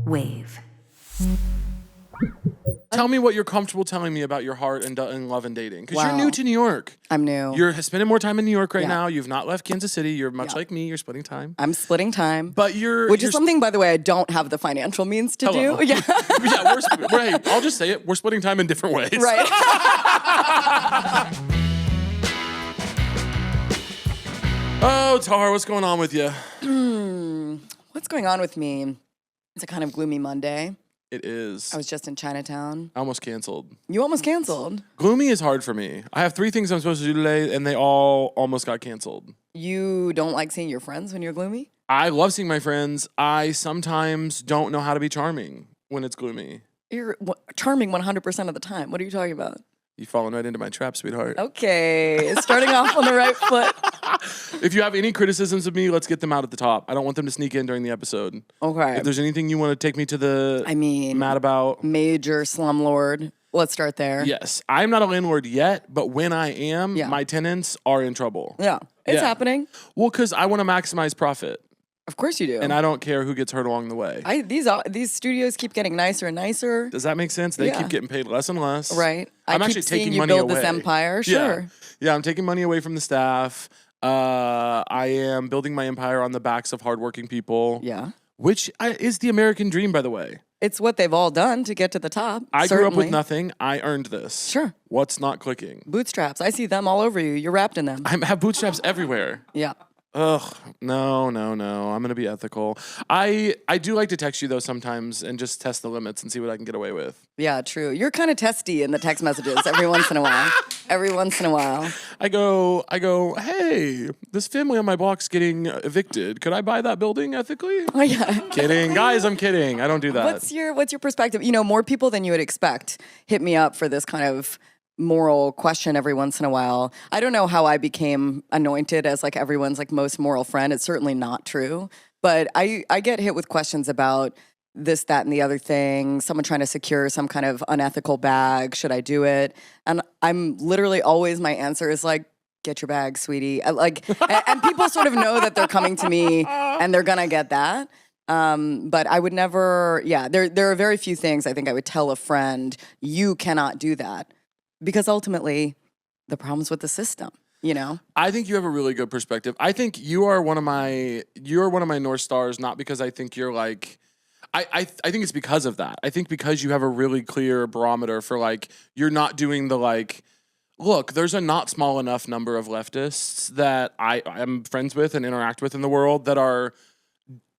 Wave. Tell me what you're comfortable telling me about your heart and love and dating. Because Wow. you're new to New York. I'm new. You're spending more time in New York right Yeah. now. You've not left Kansas City. You're much Yeah. like me. You're splitting time. I'm splitting time. But Which is something, by the way, I don't have the financial means to Hello. do. Yeah. Yeah, hey, I'll just say it. We're splitting time in different ways. Right. Oh, Tara, what's going on with you? What's going on with me? It's a kind of gloomy Monday. It is. I was just in Chinatown. I almost canceled. You almost canceled. Gloomy is hard for me. I have 3 things I'm supposed to do today, and they all almost got canceled. You don't like seeing your friends when you're gloomy? I love seeing my friends. I sometimes don't know how to be charming when it's gloomy. You're charming 100% of the time. What are you talking about? You've fallen right into my trap, sweetheart. Okay. Starting off on the right foot. If you have any criticisms of me, let's get them out at the top. I don't want them to sneak in during the episode. Okay. If there's anything you want to take me to the mad about. Major slumlord. Let's start there. Yes. I'm not a landlord yet, but when I am, my tenants are in trouble. Yeah. It's happening. Well, because I want to maximize profit. Of course you do. And I don't care who gets hurt along the way. These studios keep getting nicer and nicer. Does that make sense? They keep getting paid less and less. Right. I'm I actually keep seeing taking you money build away. this empire. Sure. Yeah, I'm taking money away from the staff. I am building my empire on the backs of hardworking people. Yeah. Which is the American dream, by the way. It's what they've all done to get to the top. I grew up with nothing. I earned this. Sure. What's not clicking? Bootstraps. I see them all over you. You're wrapped in them. I have bootstraps everywhere. Yeah. Ugh, no. I'm going to be ethical. I do like to text you, though, sometimes and just test the limits and see what I can get away with. Yeah, true. You're kind of testy in the text messages every once in a while. Every once in a while. I go, hey, this family on my block's getting evicted. Could I buy that building ethically? Oh, yeah. Kidding. Guys, I'm kidding. I don't do that. What's your perspective? You know, more people than you would expect hit me up for this kind of moral question every once in a while. I don't know how I became anointed as like everyone's like most moral friend. It's certainly not true. But I get hit with questions about this, that, and the other thing, someone trying to secure some kind of unethical bag. Should I do it? And I'm literally always, my answer is like, get your bag, sweetie. And people sort of know that they're coming to me and they're going to get that. But I would never, there are very few things I think I would tell a friend, you cannot do that. Because ultimately, the problem's with the system, you know? I think you have a really good perspective. I think you're one of my North Stars, not because I think you're like, I think it's because of that. I think because you have a really clear barometer for like, you're not doing the like, look, there's a not small enough number of leftists that I am friends with and interact with in the world that are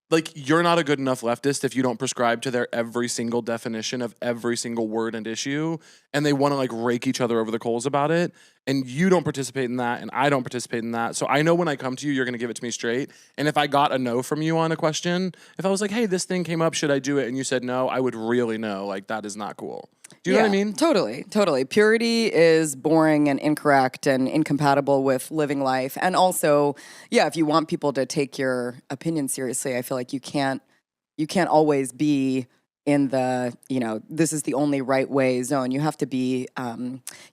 like, you're not a good enough leftist if you don't prescribe to their every single definition of every single word and issue, and they want to like rake each other over the coals about it, and you don't participate in that, and I don't participate in that. So I know when I come to you, you're going to give it to me straight, and if I got a no from you on a question, if I was like, hey, this thing came up, should I do it? And you said no, I would really know, like, that is not cool. Do you know what I mean? Totally. Purity is boring and incorrect and incompatible with living life. And also, if you want people to take your opinion seriously, I feel like you can't always be in the, this is the only right way zone. You have to be,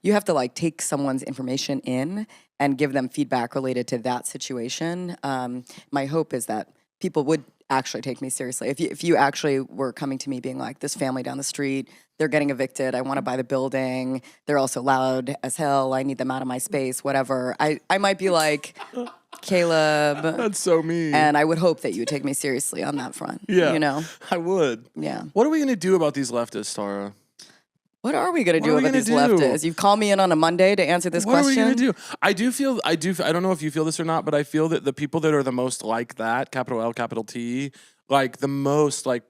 you have to like take someone's information in and give them feedback related to that situation. My hope is that people would actually take me seriously. If you actually were coming to me being like, this family down the street, they're getting evicted, I want to buy the building, they're also loud as hell, I need them out of my space, whatever. I might be like, Caleb. That's so mean. And I would hope that you would take me seriously on that front. Yeah. You know? I would. Yeah. What are we going to do about these leftists, Tara? What are we going to do about these leftists? You've called me in on a Monday to answer this question. What are we going to do? I don't know if you feel this or not, but I feel that the people that are the most like that, capital L, capital T, like the most like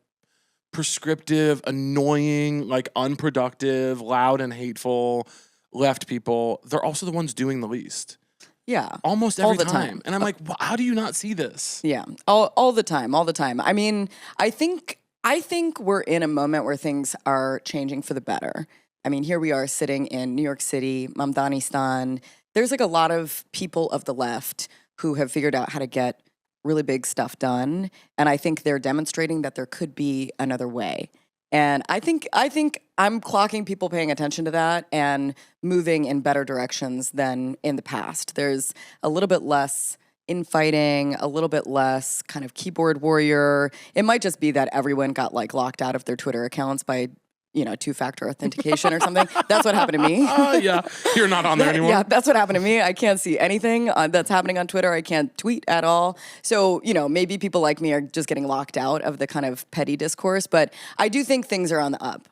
prescriptive, annoying, like unproductive, loud and hateful left people, they're also the ones doing the least. Yeah. Almost every time. And I'm like, how do you not see this? Yeah. All the time. I mean, I think we're in a moment where things are changing for the better. I mean, here we are sitting in New York City, Mamdanistan. There's like a lot of people of the left who have figured out how to get really big stuff done. And I think they're demonstrating that there could be another way. And I think I'm clocking people paying attention to that and moving in better directions than in the past. There's a little bit less infighting, a little bit less kind of keyboard warrior. It might just be that everyone got like locked out of their Twitter accounts by two-factor authentication or something. That's what happened to me. Yeah, you're not on there anymore. Yeah, that's what happened to me. I can't see anything that's happening on Twitter. I can't tweet at all. So, maybe people like me are just getting locked out of the kind of petty discourse, but I do think things are on the up.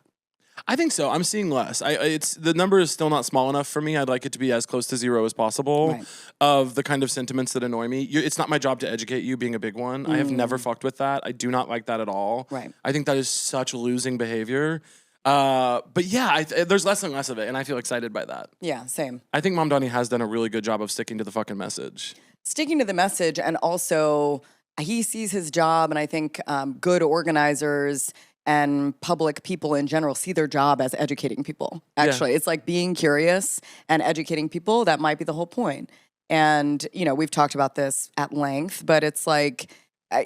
I think so. I'm seeing less. It's the number is still not small enough for me. I'd like it to be as close to zero as possible of the kind of sentiments that annoy me. It's not my job to educate you, being a big one. I have never fucked with that. I do not like that at all. Right. I think that is such losing behavior. But yeah, there's less and less of it, and I feel excited by that. Yeah, same. I think Mom Donnie has done a really good job of sticking to the fucking message. Sticking to the message, and also he sees his job, and I think good organizers and public people in general see their job as educating people. Actually, it's like being curious and educating people. That might be the whole point. And, we've talked about this at length, but it's like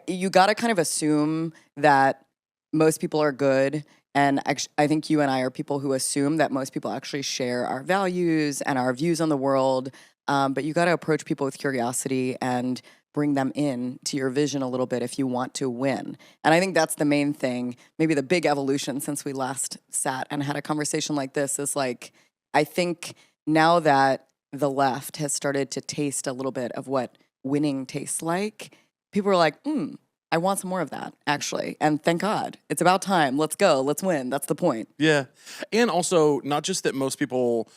you got to kind of assume that most people are good. And I think you and I are people who assume that most people actually share our values and our views on the world. But you got to approach people with curiosity and bring them in to your vision a little bit if you want to win. And I think that's the main thing. Maybe the big evolution since we last sat and had a conversation like this is like, I think now that the left has started to taste a little bit of what winning tastes like, people are like, I want some more of that, actually. And thank God. It's about time. Let's go. Let's win. That's the point. Yeah. And also, not just that most people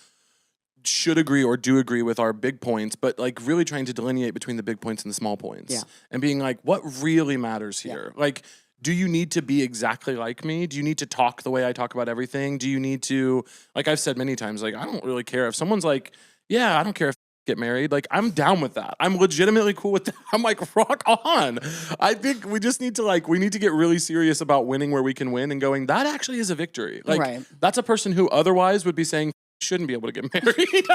should agree or do agree with our big points, but like really trying to delineate between the big points and the small points. Yeah. And being like, what really matters here? Yeah. Like, do you need to be exactly like me? Do you need to talk the way I talk about everything? Do you need to, like I've said many times, like, I don't really care if someone's like, yeah, I don't care if get married. Like, I'm down with that. I'm legitimately cool with that. I'm like, rock on. I think we just need to we need to get really serious about winning where we can win and going, that actually is a victory. Like, that's a person who otherwise would be saying, shouldn't be able to get married.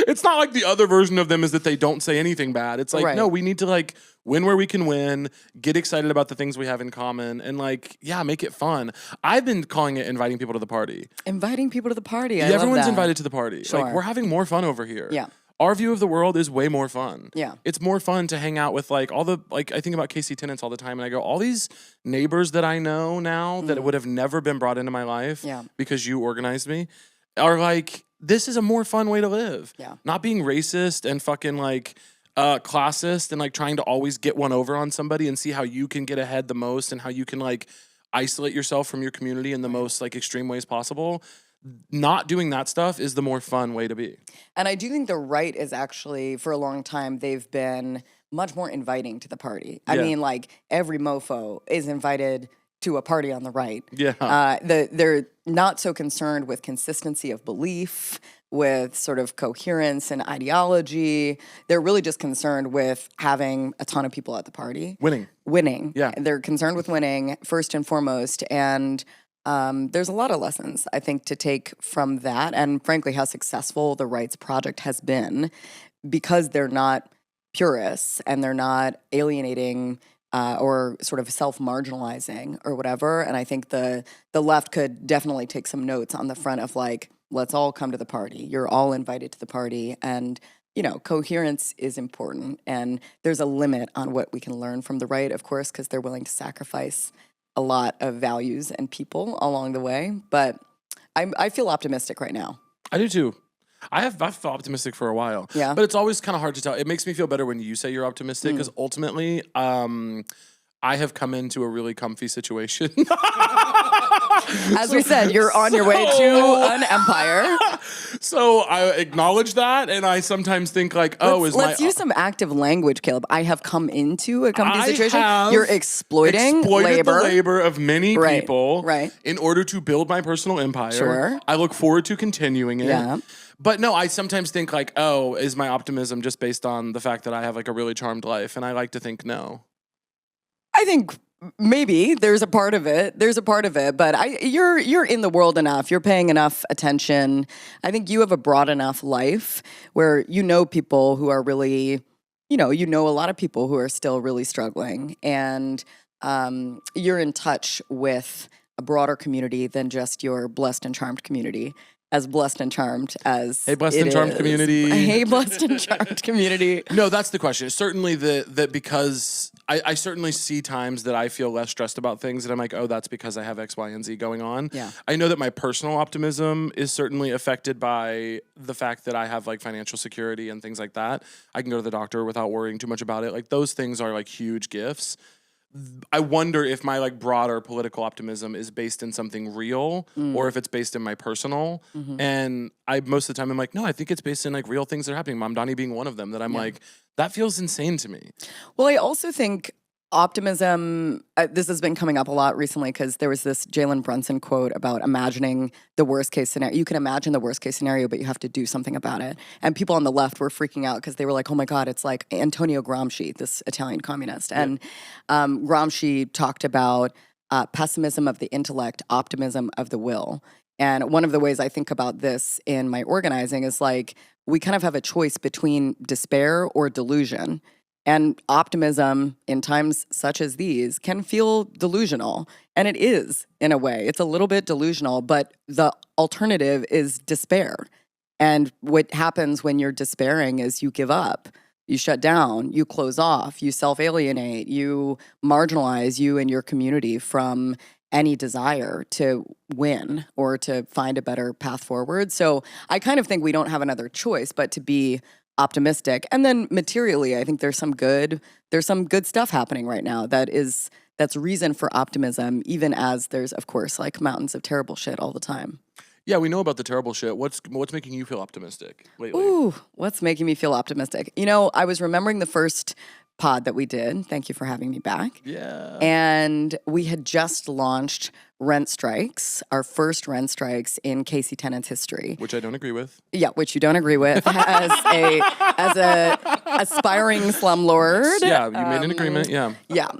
It's not like the other version of them is that they don't say anything bad. It's like, no, we need to win where we can win, get excited about the things we have in common, and make it fun. I've been calling it inviting people to the party. Inviting people to the party. I love everyone's that. Invited to the party. Sure. Like, we're having more fun over here. Yeah. Our view of the world is way more fun. Yeah. It's more fun to hang out with all the, I think about KC tenants all the time and I go, all these neighbors that I know now that would have never been brought into my life because you organized me are like, this is a more fun way to live. Yeah. Not being racist and fucking classist and trying to always get one over on somebody and see how you can get ahead the most and how you can isolate yourself from your community in the most extreme ways possible. Not doing that stuff is the more fun way to be. And I do think the right is actually, for a long time, they've been much more inviting to the party. I mean, every mofo is invited to a party on the right. Yeah. They're not so concerned with consistency of belief, with sort of coherence and ideology. They're really just concerned with having a ton of people at the party. Winning. Yeah. They're concerned with winning first and foremost. And there's a lot of lessons, I think, to take from that. And frankly, how successful the Rights Project has been because they're not purists and they're not alienating or sort of self-marginalizing or whatever. And I think the left could definitely take some notes on the front of let's all come to the party. You're all invited to the party. And, coherence is important. And there's a limit on what we can learn from the right, of course, because they're willing to sacrifice a lot of values and people along the way. But I feel optimistic right now. I do too. I've felt optimistic for a while. Yeah. But it's always kind of hard to tell. It makes me feel better when you say you're optimistic because ultimately I have come into a really comfy situation. As we said, you're on your way to an empire. So I acknowledge that, and I sometimes think let's use some active language, Caleb. I have come into a comfy situation. You're exploited the labor of many people in order to build my personal empire. Sure. I look forward to continuing it. Yeah. But no, I sometimes think is my optimism just based on the fact that I have a really charmed life? And I like to think no. I think maybe there's a part of it. But you're in the world enough. You're paying enough attention. I think you have a broad enough life where people who are really, a lot of people who are still really struggling. And you're in touch with a broader community than just your blessed and charmed community. as blessed and charmed as Hey, blessed and charmed is. community. Hey, blessed and charmed community. No, that's the question. Certainly that because I certainly see times that I feel less stressed about things, and I'm like, oh, that's because I have X, Y, and Z going on. Yeah. I know that my personal optimism is certainly affected by the fact that I have like financial security and things like that. I can go to the doctor without worrying too much about it. Like those things are like huge gifts. I wonder if my like broader political optimism is based in something real or if it's based in my personal. And I most of the time I'm like, no, I think it's based in like real things that are happening. Mom Donnie being one of them that I'm like, that feels insane to me. Well, I also think optimism, this has been coming up a lot recently because there was this Jalen Brunson quote about imagining the worst case scenario. You can imagine the worst case scenario, but you have to do something about it. And people on the left were freaking out because they were like, oh my God, it's like Antonio Gramsci, this Italian communist. And Gramsci talked about pessimism of the intellect, optimism of the will. And one of the ways I think about this in my organizing is like, we kind of have a choice between despair or delusion. And optimism in times such as these can feel delusional. And it is, in a way. It's a little bit delusional, but the alternative is despair. And what happens when you're despairing is you give up. You shut down, you close off, you self-alienate, you marginalize you and your community from any desire to win or to find a better path forward. So I kind of think we don't have another choice but to be optimistic. And then materially, I think there's some good stuff happening right now that's reason for optimism, even as there's, of course, like mountains of terrible shit all the time. Yeah, we know about the terrible shit. What's making you feel optimistic lately? Ooh, what's making me feel optimistic? You know, I was remembering the first pod that we did. Thank you for having me back. Yeah. And we had just launched rent strikes, our first rent strikes in KC Tenants history. Which I don't agree with. Yeah, which you don't agree with as a aspiring slumlord. Yeah, you made an agreement. Yeah. Yeah.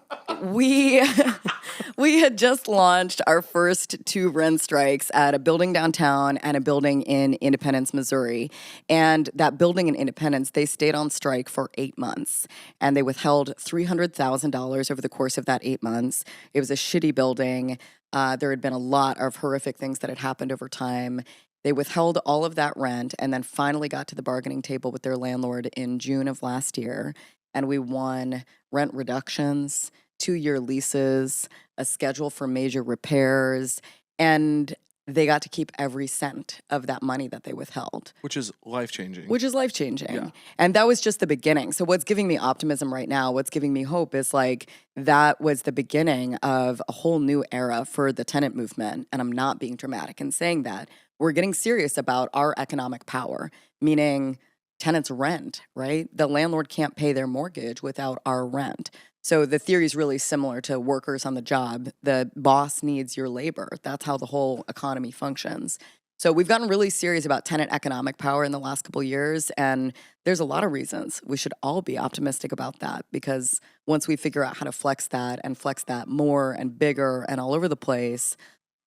We had just launched our first 2 rent strikes at a building downtown and a building in Independence, Missouri. And that building in Independence, they stayed on strike for 8 months. And they withheld $300,000 over the course of that 8 months. It was a shitty building. There had been a lot of horrific things that had happened over time. They withheld all of that rent and then finally got to the bargaining table with their landlord in June of last year. And we won rent reductions, 2-year leases, a schedule for major repairs, and they got to keep every cent of that money that they withheld. Which is life-changing. Yeah. And that was just the beginning. So what's giving me optimism right now, what's giving me hope is like that was the beginning of a whole new era for the tenant movement. And I'm not being dramatic in saying that. We're getting serious about our economic power, meaning tenants rent, right? The landlord can't pay their mortgage without our rent. So the theory is really similar to workers on the job. The boss needs your labor. That's how the whole economy functions. So we've gotten really serious about tenant economic power in the last couple of years, and there's a lot of reasons we should all be optimistic about that, because once we figure out how to flex that and flex that more and bigger and all over the place,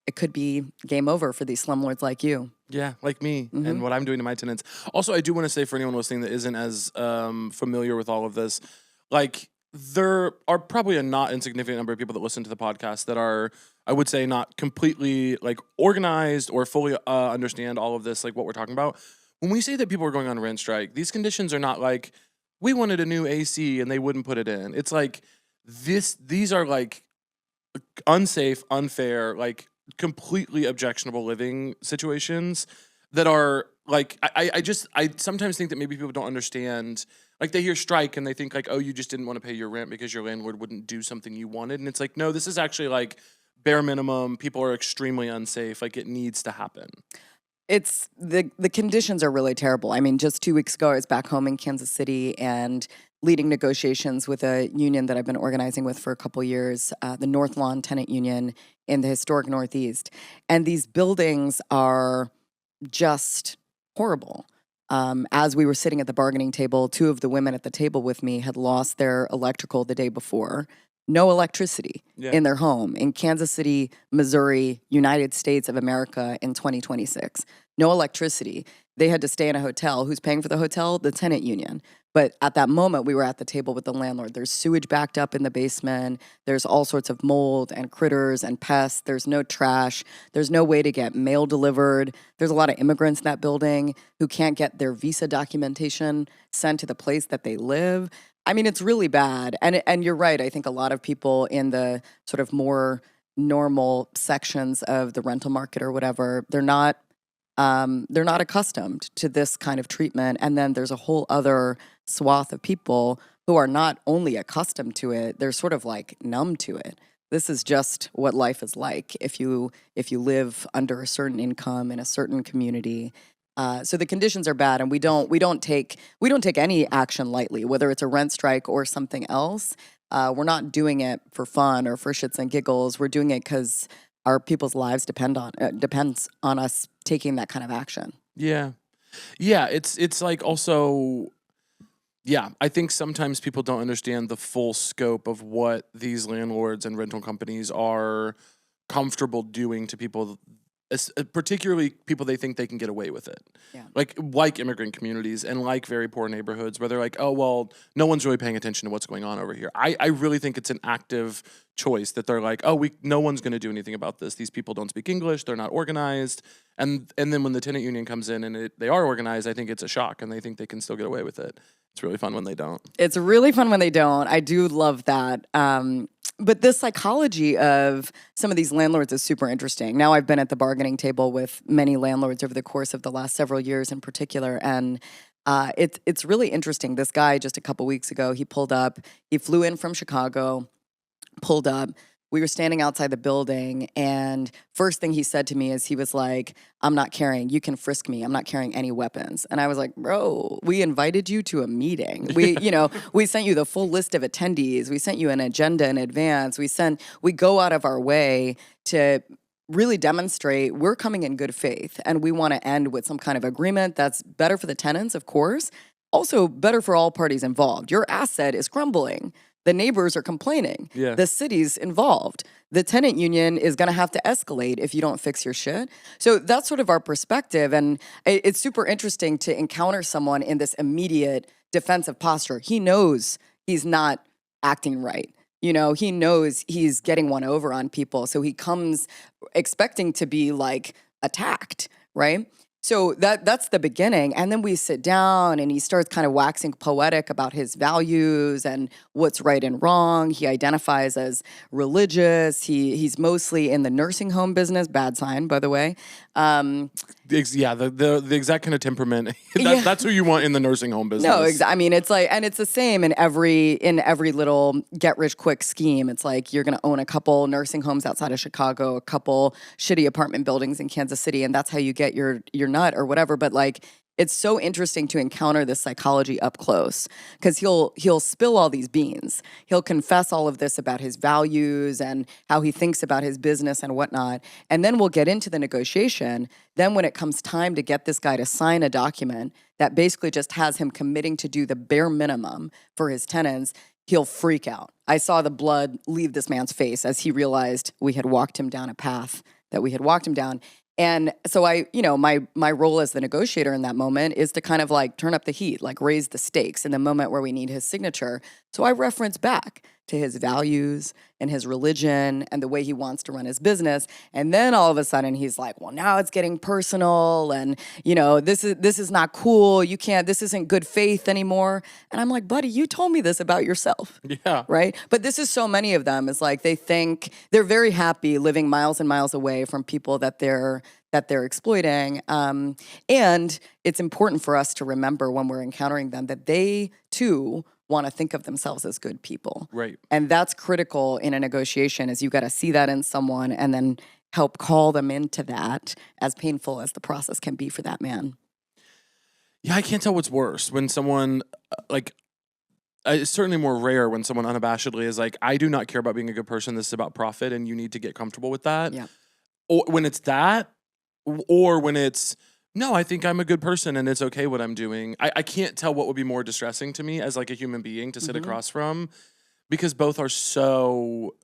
it could be game over for these slumlords like you. Yeah, like me and what I'm doing to my tenants. Also, I do want to say for anyone listening that isn't as familiar with all of this, like there are probably a not insignificant number of people that listen to the podcast that are, I would say, not completely like organized or fully understand all of this, like what we're talking about. When we say that people are going on rent strike, these conditions are not like we wanted a new AC and they wouldn't put it in. It's like these are like unsafe, unfair, like completely objectionable living situations that are like, I sometimes think that maybe people don't understand. Like they hear strike and they think like, oh, you just didn't want to pay your rent because your landlord wouldn't do something you wanted. And it's like, no, this is actually like bare minimum. People are extremely unsafe. Like it needs to happen. It's the conditions are really terrible. I mean, just 2 weeks ago, I was back home in Kansas City and leading negotiations with a union that I've been organizing with for a couple years, the North Lawn Tenant Union in the historic Northeast. And these buildings are just horrible. As we were sitting at the bargaining table, 2 of the women at the table with me had lost their electrical the day before. no electricity Yeah. in their home in Kansas City, Missouri, United States of America in 2026. No electricity. They had to stay in a hotel. Who's paying for the hotel? The tenant union. But at that moment, we were at the table with the landlord. There's sewage backed up in the basement. There's all sorts of mold and critters and pests. There's no trash. There's no way to get mail delivered. There's a lot of immigrants in that building who can't get their visa documentation sent to the place that they live. I mean, it's really bad. And you're right. I think a lot of people in the sort of more normal sections of the rental market or whatever, they're not accustomed to this kind of treatment. And then there's a whole other swath of people who are not only accustomed to it, they're sort of like numb to it. This is just what life is like if you live under a certain income in a certain community. So the conditions are bad, and we don't take any action lightly, whether it's a rent strike or something else. We're not doing it for fun or for shits and giggles. We're doing it because our people's lives depends on us taking that kind of action. Yeah. It's like also, yeah, I think sometimes people don't understand the full scope of what these landlords and rental companies are comfortable doing to people, particularly people they think they can get away with it. Yeah. Like immigrant communities and like very poor neighborhoods where they're like, oh, well, no one's really paying attention to what's going on over here. I really think it's an active choice that they're like, oh, no one's going to do anything about this. These people don't speak English. They're not organized. And then when the tenant union comes in and they are organized, I think it's a shock and they think they can still get away with it. It's really fun when they don't. It's really fun when they don't. I do love that. But the psychology of some of these landlords is super interesting. Now I've been at the bargaining table with many landlords over the course of the last several years in particular, and it's really interesting. This guy just a couple weeks ago, he pulled up. He flew in from Chicago, pulled up. We were standing outside the building, and first thing he said to me is he was like, I'm not carrying, you can frisk me, I'm not carrying any weapons. And I was like, bro, we invited you to a meeting. We sent you the full list of attendees. We sent you an agenda in advance. We go out of our way to really demonstrate we're coming in good faith, and we want to end with some kind of agreement that's better for the tenants, of course, also better for all parties involved. Your asset is crumbling. The neighbors are complaining. Yeah. The city's involved. The tenant union is going to have to escalate if you don't fix your shit. So that's sort of our perspective. And it's super interesting to encounter someone in this immediate defensive posture. He knows he's not acting right. He knows he's getting one over on people. So he comes expecting to be like attacked, right? So that's the beginning. And then we sit down and he starts kind of waxing poetic about his values and what's right and wrong. He identifies as religious. He's mostly in the nursing home business. Bad sign, by the way. The exact kind of temperament. That's who you want in the nursing home business. No, I mean, it's like, and it's the same in every little get rich quick scheme. It's like you're going to own a couple nursing homes outside of Chicago, a couple shitty apartment buildings in Kansas City, and that's how you get your nut or whatever. But like, it's so interesting to encounter this psychology up close because he'll spill all these beans. He'll confess all of this about his values and how he thinks about his business and whatnot. And then we'll get into the negotiation. Then when it comes time to get this guy to sign a document that basically just has him committing to do the bare minimum for his tenants, he'll freak out. I saw the blood leave this man's face as he realized we had walked him down a path that we had walked him down. And so my role as the negotiator in that moment is to kind of like turn up the heat, like raise the stakes in the moment where we need his signature. So I reference back to his values and his religion and the way he wants to run his business. And then all of a sudden he's like, well, now it's getting personal and, this is not cool. You can't, this isn't good faith anymore. And I'm like, buddy, you told me this about yourself. Yeah. Right? But this is so many of them. It's like they think they're very happy living miles and miles away from people that they're exploiting. And it's important for us to remember when we're encountering them that they too want to think of themselves as good people. Right. And that's critical in a negotiation is you got to see that in someone and then help call them into that, as painful as the process can be for that man. Yeah, I can't tell what's worse when someone it's certainly more rare when someone unabashedly is like, I do not care about being a good person. This is about profit and you need to get comfortable with that. Yeah. Or when it's that, or when it's, no, I think I'm a good person and it's okay what I'm doing. I can't tell what would be more distressing to me as like a human being to sit across from. because both are so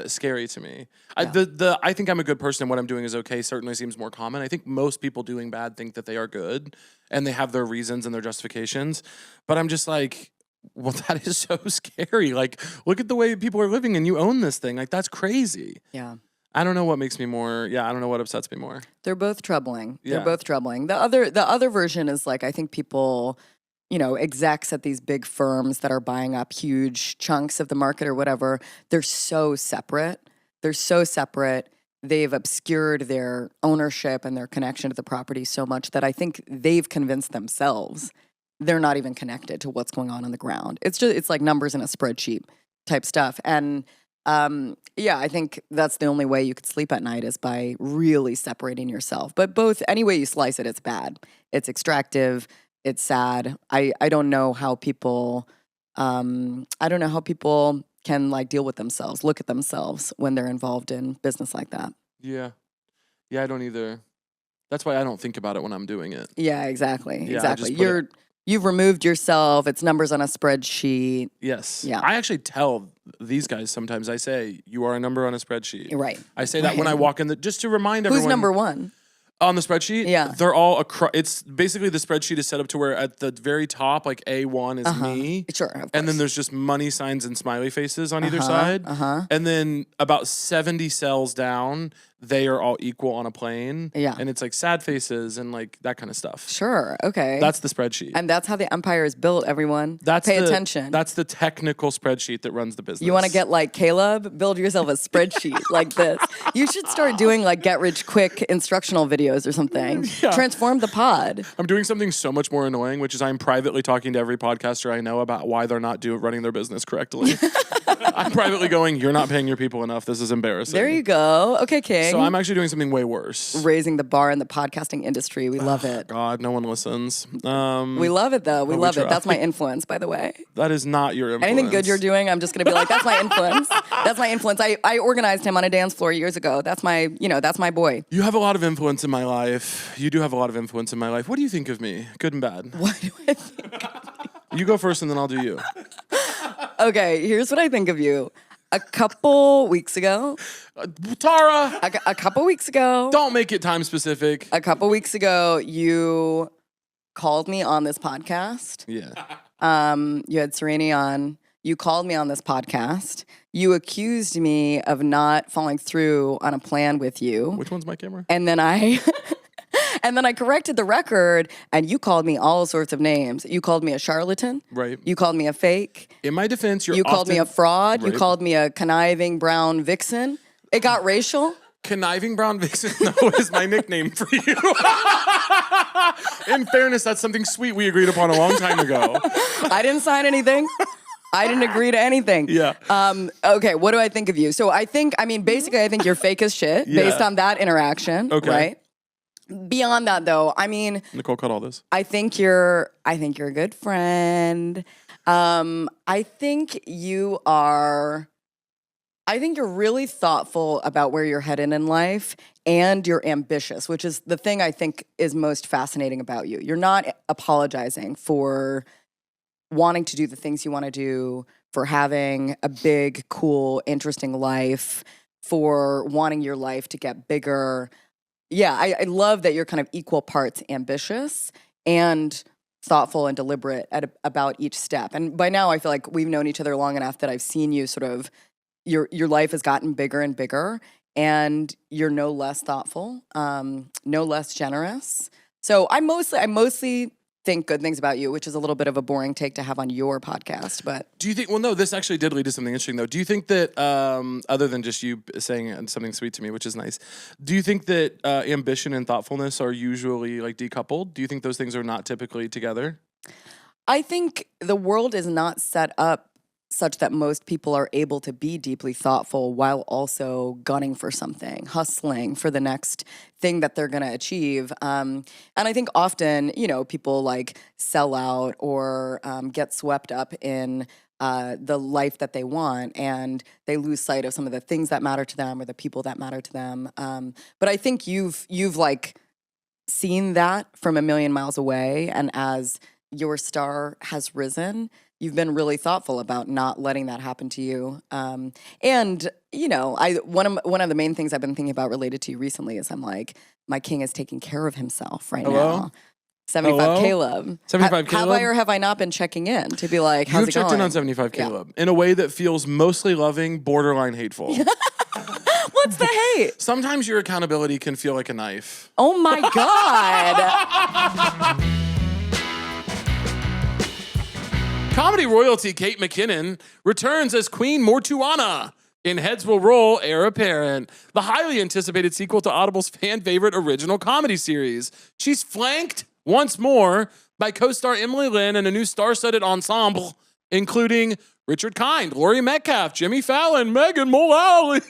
scary to me. Yeah. I think I'm a good person and what I'm doing is okay certainly seems more common. I think most people doing bad think that they are good and they have their reasons and their justifications. But I'm just like, well, that is so scary. Like, look at the way people are living and you own this thing. Like, that's crazy. Yeah. I don't know what makes me more, I don't know what upsets me more. They're both troubling. Yeah. They're both troubling. The other version is like, I think people, execs at these big firms that are buying up huge chunks of the market or whatever, they're so separate. They've obscured their ownership and their connection to the property so much that I think they've convinced themselves they're not even connected to what's going on the ground. It's like numbers in a spreadsheet type stuff. And I think that's the only way you could sleep at night is by really separating yourself. But any way you slice it, it's bad. It's extractive. It's sad. I don't know how people can like deal with themselves, look at themselves when they're involved in business like that. Yeah. Yeah, I don't either. That's why I don't think about it when I'm doing it. Yeah, exactly. Yeah, Exactly. You've removed yourself. It's numbers on a spreadsheet. Yes. Yeah. I actually tell these guys sometimes, I say, you are a number on a spreadsheet. Right. I say that when I walk in, just to remind everyone. Who's number one? On the spreadsheet? Yeah. They're all across. It's basically the spreadsheet is set up to where at the very top, like A1 is me. Sure, of course. And then there's just money signs and smiley faces on either side. And then about 70 cells down, they are all equal on a plane. Yeah. And it's like sad faces and like that kind of stuff. Sure. Okay. That's the spreadsheet. And that's how the empire is built, everyone. Pay attention. That's the technical spreadsheet that runs the business. You want to get like Caleb? Build yourself a spreadsheet like this. You should start doing like get rich quick instructional videos or something. Yeah. Transform the pod. I'm doing something so much more annoying, which is I'm privately talking to every podcaster I know about why they're not running their business correctly. I'm privately going, you're not paying your people enough. This is embarrassing. There you go. Okay, King. So I'm actually doing something way worse. Raising the bar in the podcasting industry. We love it. God, no one listens. We love it though. We love it. That's my influence, by the way. That is not your influence. Anything good you're doing, I'm just gonna be like, that's my influence. That's my influence. I organized him on a dance floor years ago. That's my boy. You have a lot of influence in my life. You do have a lot of influence in my life. What do you think of me? Good and bad. What do I think? You go first and then I'll do you. Okay, here's what I think of you. A couple weeks ago. Tara! A couple weeks ago. Don't make it time specific. A couple weeks ago, you called me on this podcast. Yeah. You had Sereni on. You called me on this podcast. You accused me of not following through on a plan with you. Which one's my camera? And then I corrected the record, and you called me all sorts of names. You called me a charlatan. Right. You called me a fake. In my defense, You called me a fraud. Right. You called me a conniving brown vixen. It got racial. Conniving brown vixen, no, is my nickname for you. In fairness, that's something sweet we agreed upon a long time ago. I didn't sign anything. I didn't agree to anything. Yeah. Okay, what do I think of you? So basically, I think you're fake as shit based on that interaction. Okay. Right? Beyond that, though, Nicole cut all this. I think you're a good friend. I think you're really thoughtful about where you're headed in life, and you're ambitious, which is the thing I think is most fascinating about you. You're not apologizing for wanting to do the things you want to do, for having a big, cool, interesting life, for wanting your life to get bigger. Yeah, I love that you're kind of equal parts ambitious and thoughtful and deliberate about each step. And by now, I feel like we've known each other long enough that I've seen you sort of, your life has gotten bigger and bigger, and you're no less thoughtful, no less generous. So I mostly think good things about you, which is a little bit of a boring take to have on your podcast. But do you think? Well, no. This actually did lead to something interesting, though. Do you think that, other than just you saying something sweet to me, which is nice, do you think that ambition and thoughtfulness are usually like decoupled? Do you think those things are not typically together? I think the world is not set up such that most people are able to be deeply thoughtful while also gunning for something, hustling for the next thing that they're going to achieve. And I think often, people like sell out or get swept up in the life that they want, and they lose sight of some of the things that matter to them or the people that matter to them. But I think you've like seen that from a million miles away, and as your star has risen, you've been really thoughtful about not letting that happen to you. And you know, one of the main things I've been thinking about related to you recently is I'm like, my king is taking care of himself right now. 75 Hello? Caleb. 75 Have Caleb? I or have I not been checking in to be like, how's You've it checked going? in on 75 Caleb in a way that feels mostly loving, borderline hateful. What's the hate? Sometimes your accountability can feel like a knife. Oh my God. Comedy royalty Kate McKinnon returns as Queen Mortuana in Heads Will Roll, Heir Apparent, the highly anticipated sequel to Audible's fan-favorite original comedy series. She's flanked once more by co-star Emily Lynn and a new star-studded ensemble, including Richard Kind, Laurie Metcalf, Jimmy Fallon, Megan Mullally,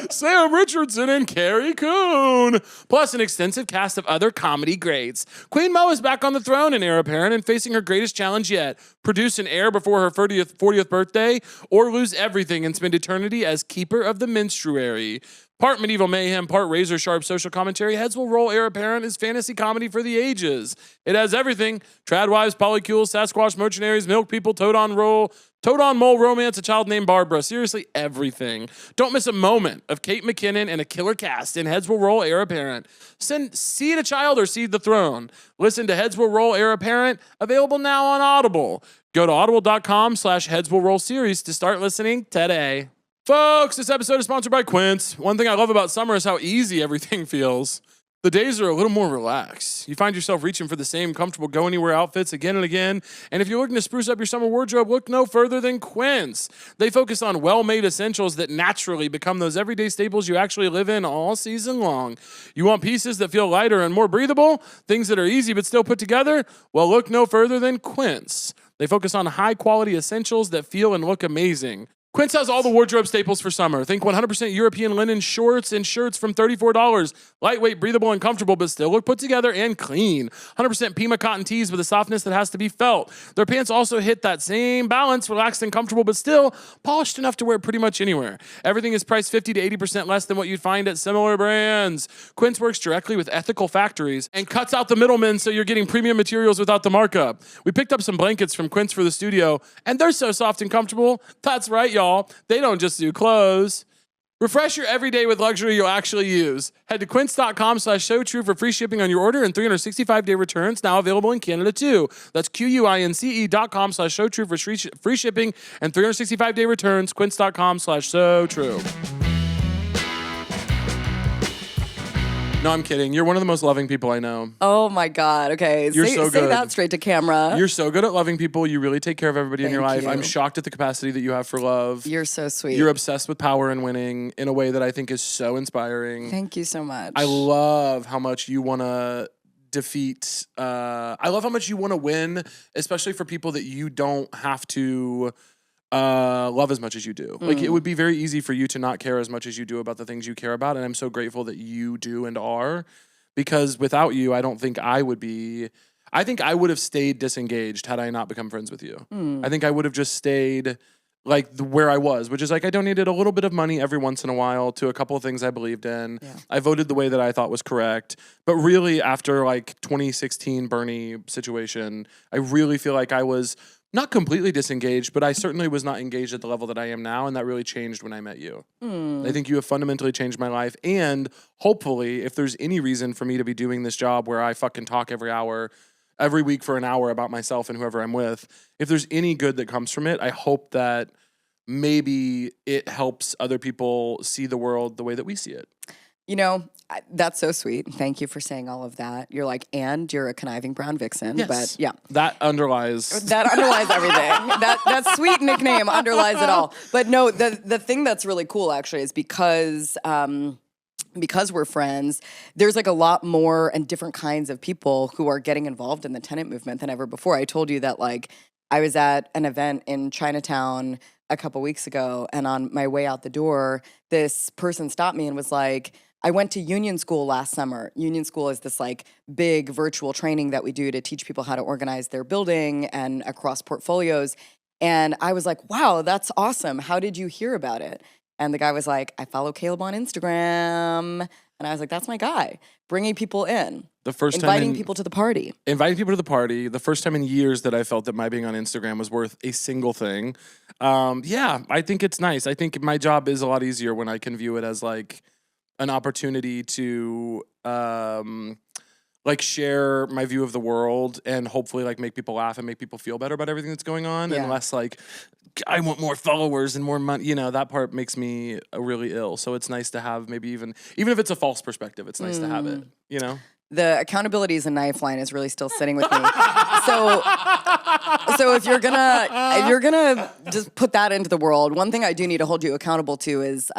Sam Richardson, and Carrie Coon, plus an extensive cast of other comedy greats. Queen Mo is back on the throne in Heir Apparent and facing her greatest challenge yet: produce an heir before her 40th birthday, or lose everything and spend eternity as keeper of the minstrelry. Part medieval mayhem, part razor-sharp social commentary, Heads Will Roll, Heir Apparent is fantasy comedy for the ages. It has everything: tradwives, polycules, Sasquatch mercenaries, milk people, Toad on Mole romance, a child named Barbara. Seriously, everything. Don't miss a moment of Kate McKinnon and a killer cast in Heads Will Roll, Heir Apparent. Seed a child or seed the throne. Listen to Heads Will Roll, Heir Apparent, available now on Audible. Go to audible.com/Heads Will Roll series to start listening today. Folks, this episode is sponsored by Quince. One thing I love about summer is how easy everything feels. The days are a little more relaxed. You find yourself reaching for the same comfortable go-anywhere outfits again and again. And if you're looking to spruce up your summer wardrobe, look no further than Quince. They focus on well-made essentials that naturally become those everyday staples you actually live in all season long. You want pieces that feel lighter and more breathable? Things that are easy but still put together? Well, look no further than Quince. They focus on high-quality essentials that feel and look amazing. Quince has all the wardrobe staples for summer. Think 100% European linen shorts and shirts from $34. Lightweight, breathable, and comfortable, but still look put together and clean. 100% Pima cotton tees with a softness that has to be felt. Their pants also hit that same balance, relaxed and comfortable, but still polished enough to wear pretty much anywhere. Everything is priced 50 to 80% less than what you'd find at similar brands. Quince works directly with ethical factories and cuts out the middlemen, so you're getting premium materials without the markup. We picked up some blankets from Quince for the studio, and they're so soft and comfortable. That's right, y'all. They don't just do clothes. Refresh your everyday with luxury you'll actually use. Head to quince.com/showtrue for free shipping on your order and 365-day returns, now available in Canada too. That's QUINCE.com/showtrue for free shipping and 365-day returns. Quince.com/showtrue. No, I'm kidding. You're one of the most loving people I know. Oh my God. Okay. You're so say good. that straight to camera. You're so good at loving people. You really take care of everybody in your life. Thank you. I'm shocked at the capacity that you have for love. You're so sweet. You're obsessed with power and winning in a way that I think is so inspiring. Thank you so much. I love how much you want to defeat. I love how much you want to win, especially for people that you don't have to love as much as you do. Like, it would be very easy for you to not care as much as you do about the things you care about, and I'm so grateful that you do and are, because without you, I don't think I would be. I think I would have stayed disengaged had I not become friends with you. I think I would have just stayed like where I was, which is like I donated a little bit of money every once in a while to a couple of things I believed in. Yeah. I voted the way that I thought was correct. But really, after like 2016 Bernie situation, I really feel like I was not completely disengaged, but I certainly was not engaged at the level that I am now, and that really changed when I met you. I think you have fundamentally changed my life, and hopefully, if there's any reason for me to be doing this job where I fucking talk every week for an hour about myself and whoever I'm with, if there's any good that comes from it, I hope that maybe it helps other people see the world the way that we see it. You know, that's so sweet. Thank you for saying all of that. You're like, and you're a conniving brown vixen. Yes. But yeah. That underlies everything. That sweet nickname underlies it all. But no, the thing that's really cool actually is because we're friends, there's like a lot more and different kinds of people who are getting involved in the tenant movement than ever before. I told you that like I was at an event in Chinatown a couple weeks ago, and on my way out the door, this person stopped me and was like, I went to Union School last summer. Union School is this like big virtual training that we do to teach people how to organize their building and across portfolios. And I was like, wow, that's awesome. How did you hear about it? And the guy was like, I follow Caleb on Instagram. And I was like, that's my guy. Bringing people in. The first inviting time people to the party. Inviting people to the party. The first time in years that I felt that my being on Instagram was worth a single thing. Yeah, I think it's nice. I think my job is a lot easier when I can view it as like an opportunity to like share my view of the world and hopefully like make people laugh and make people feel better about everything that's going on, and less like I want more followers and more money. You know, that part makes me really ill. So it's nice to have maybe even if it's a false perspective, it's nice to have it, you know? The accountability is a knife line is really still sitting with me. So if you're gonna just put that into the world, one thing I do need to hold you accountable to is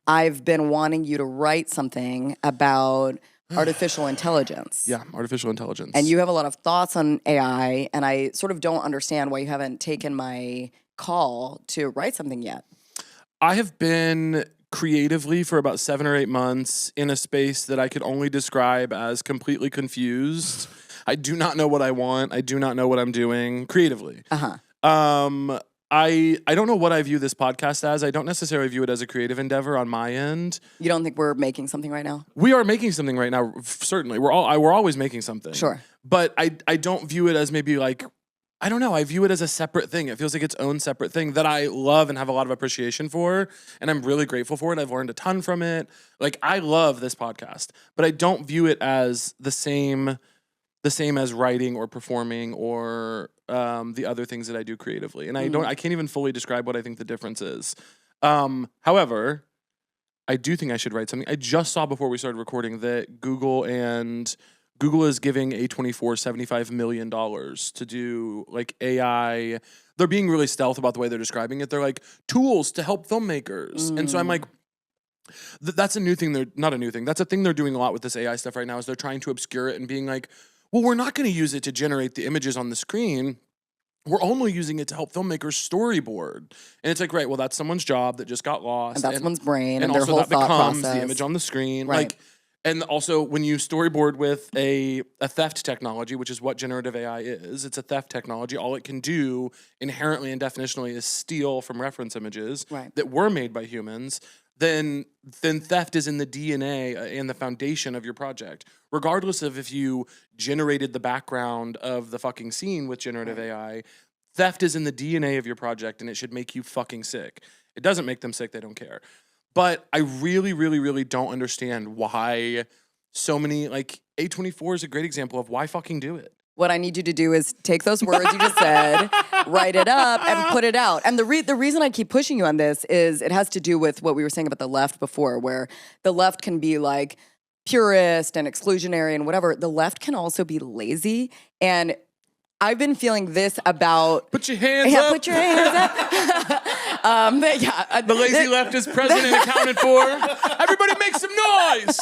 I've been wanting you to write something about artificial intelligence. Yeah, artificial intelligence. And you have a lot of thoughts on AI, and I sort of don't understand why you haven't taken my call to write something yet. I have been creatively for about 7 or 8 months in a space that I could only describe as completely confused. I do not know what I want. I do not know what I'm doing creatively. I don't know what I view this podcast as. I don't necessarily view it as a creative endeavor on my end. You don't think we're making something right now? We are making something right now. Certainly, we're always making something. Sure, but I don't view it as maybe like, I don't know. I view it as a separate thing. It feels like its own separate thing that I love and have a lot of appreciation for, and I'm really grateful for it. I've learned a ton from it. Like, I love this podcast, but I don't view it as the same as writing or performing or the other things that I do creatively. And I can't even fully describe what I think the difference is. However, I do think I should write something. I just saw before we started recording that Google is giving A24 $75 million to do like AI. They're being really stealth about the way they're describing it. They're like tools to help filmmakers. And so I'm like, that's a new thing. Not a new thing. That's a thing they're doing a lot with this AI stuff right now, is they're trying to obscure it and being like, well, we're not going to use it to generate the images on the screen. We're only using it to help filmmakers storyboard. And it's like, right, well, that's someone's job that just got lost. And that's someone's brain and their also whole that thought becomes process. the image on the screen. Right. Like, and also when you storyboard with a theft technology, which is what generative AI is, it's a theft technology. All it can do inherently and definitionally is steal from reference images that were made by humans. Then theft is in the DNA and the foundation of your project. Regardless of if you generated the background of the fucking scene with generative AI, theft is in the DNA of your project, and it should make you fucking sick. It doesn't make them sick, they don't care. But I really, really, really don't understand why so many, like, A24 is a great example of why fucking do it. What I need you to do is take those words you just said, write it up, and put it out. And the reason I keep pushing you on this is it has to do with what we were saying about the left before, where the left can be like purist and exclusionary and whatever. The left can also be lazy. And I've been feeling this about... Put your hands up. Put your hands up. The lazy left is present and accounted for. Everybody make some noise.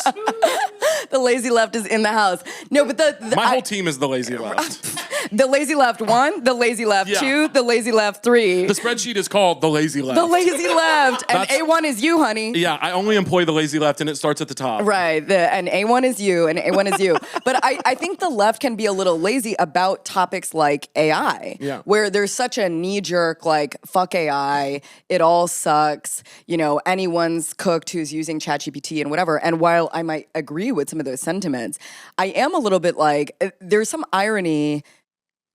The lazy left is in the house. No, but my whole team is the lazy left. The lazy left 1, the lazy left 2, the lazy left 3. The spreadsheet is called the lazy left. The lazy left. And A1 is you, honey. Yeah, I only employ the lazy left, and it starts at the top. Right. And A1 is you, and A1 is you. But I think the left can be a little lazy about topics like AI, where there's such a knee-jerk, like, fuck AI, it all sucks, you know, anyone's cooked who's using ChatGPT and whatever. And while I might agree with some of those sentiments, I am a little bit like, there's some irony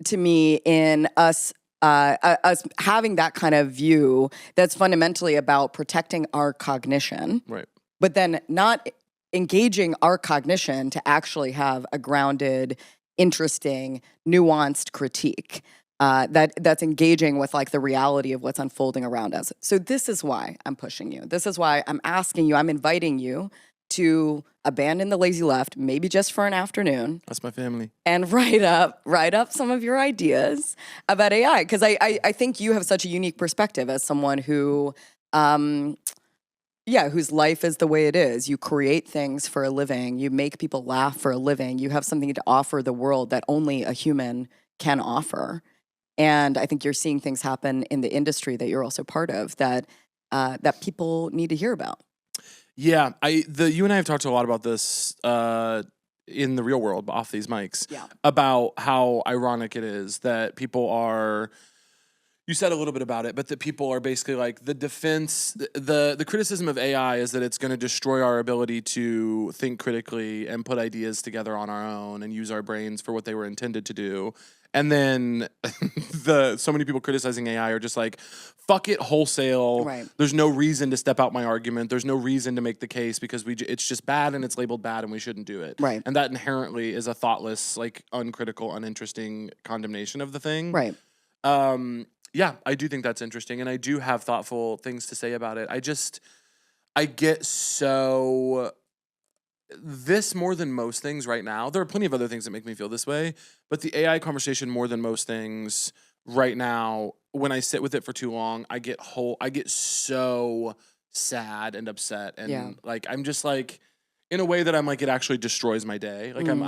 to me in us having that kind of view that's fundamentally about protecting our cognition, right? But then not engaging our cognition to actually have a grounded, interesting, nuanced critique that's engaging with like the reality of what's unfolding around us. So this is why I'm pushing you. This is why I'm asking you, I'm inviting you to abandon the lazy left, maybe just for an afternoon. That's my family. And write up some of your ideas about AI. Because I think you have such a unique perspective as someone who, whose life is the way it is. You create things for a living. You make people laugh for a living. You have something to offer the world that only a human can offer. And I think you're seeing things happen in the industry that you're also part of that people need to hear about. Yeah, you and I have talked a lot about this in the real world, off these mics, about how ironic it is that people are you said a little bit about it, but that people are basically like the defense, the criticism of AI is that it's going to destroy our ability to think critically and put ideas together on our own and use our brains for what they were intended to do. And then so many people criticizing AI are just like, fuck it wholesale. Right. There's no reason to step out my argument. There's no reason to make the case because it's just bad and it's labeled bad and we shouldn't do it. Right. And that inherently is a thoughtless, like uncritical, uninteresting condemnation of the thing. Right. Yeah, I do think that's interesting, and I do have thoughtful things to say about it. I get so this more than most things right now. There are plenty of other things that make me feel this way, but the AI conversation more than most things right now, when I sit with it for too long, I get so sad and upset, and like I'm just like, in a way that I'm like, it actually destroys my day. Like I'm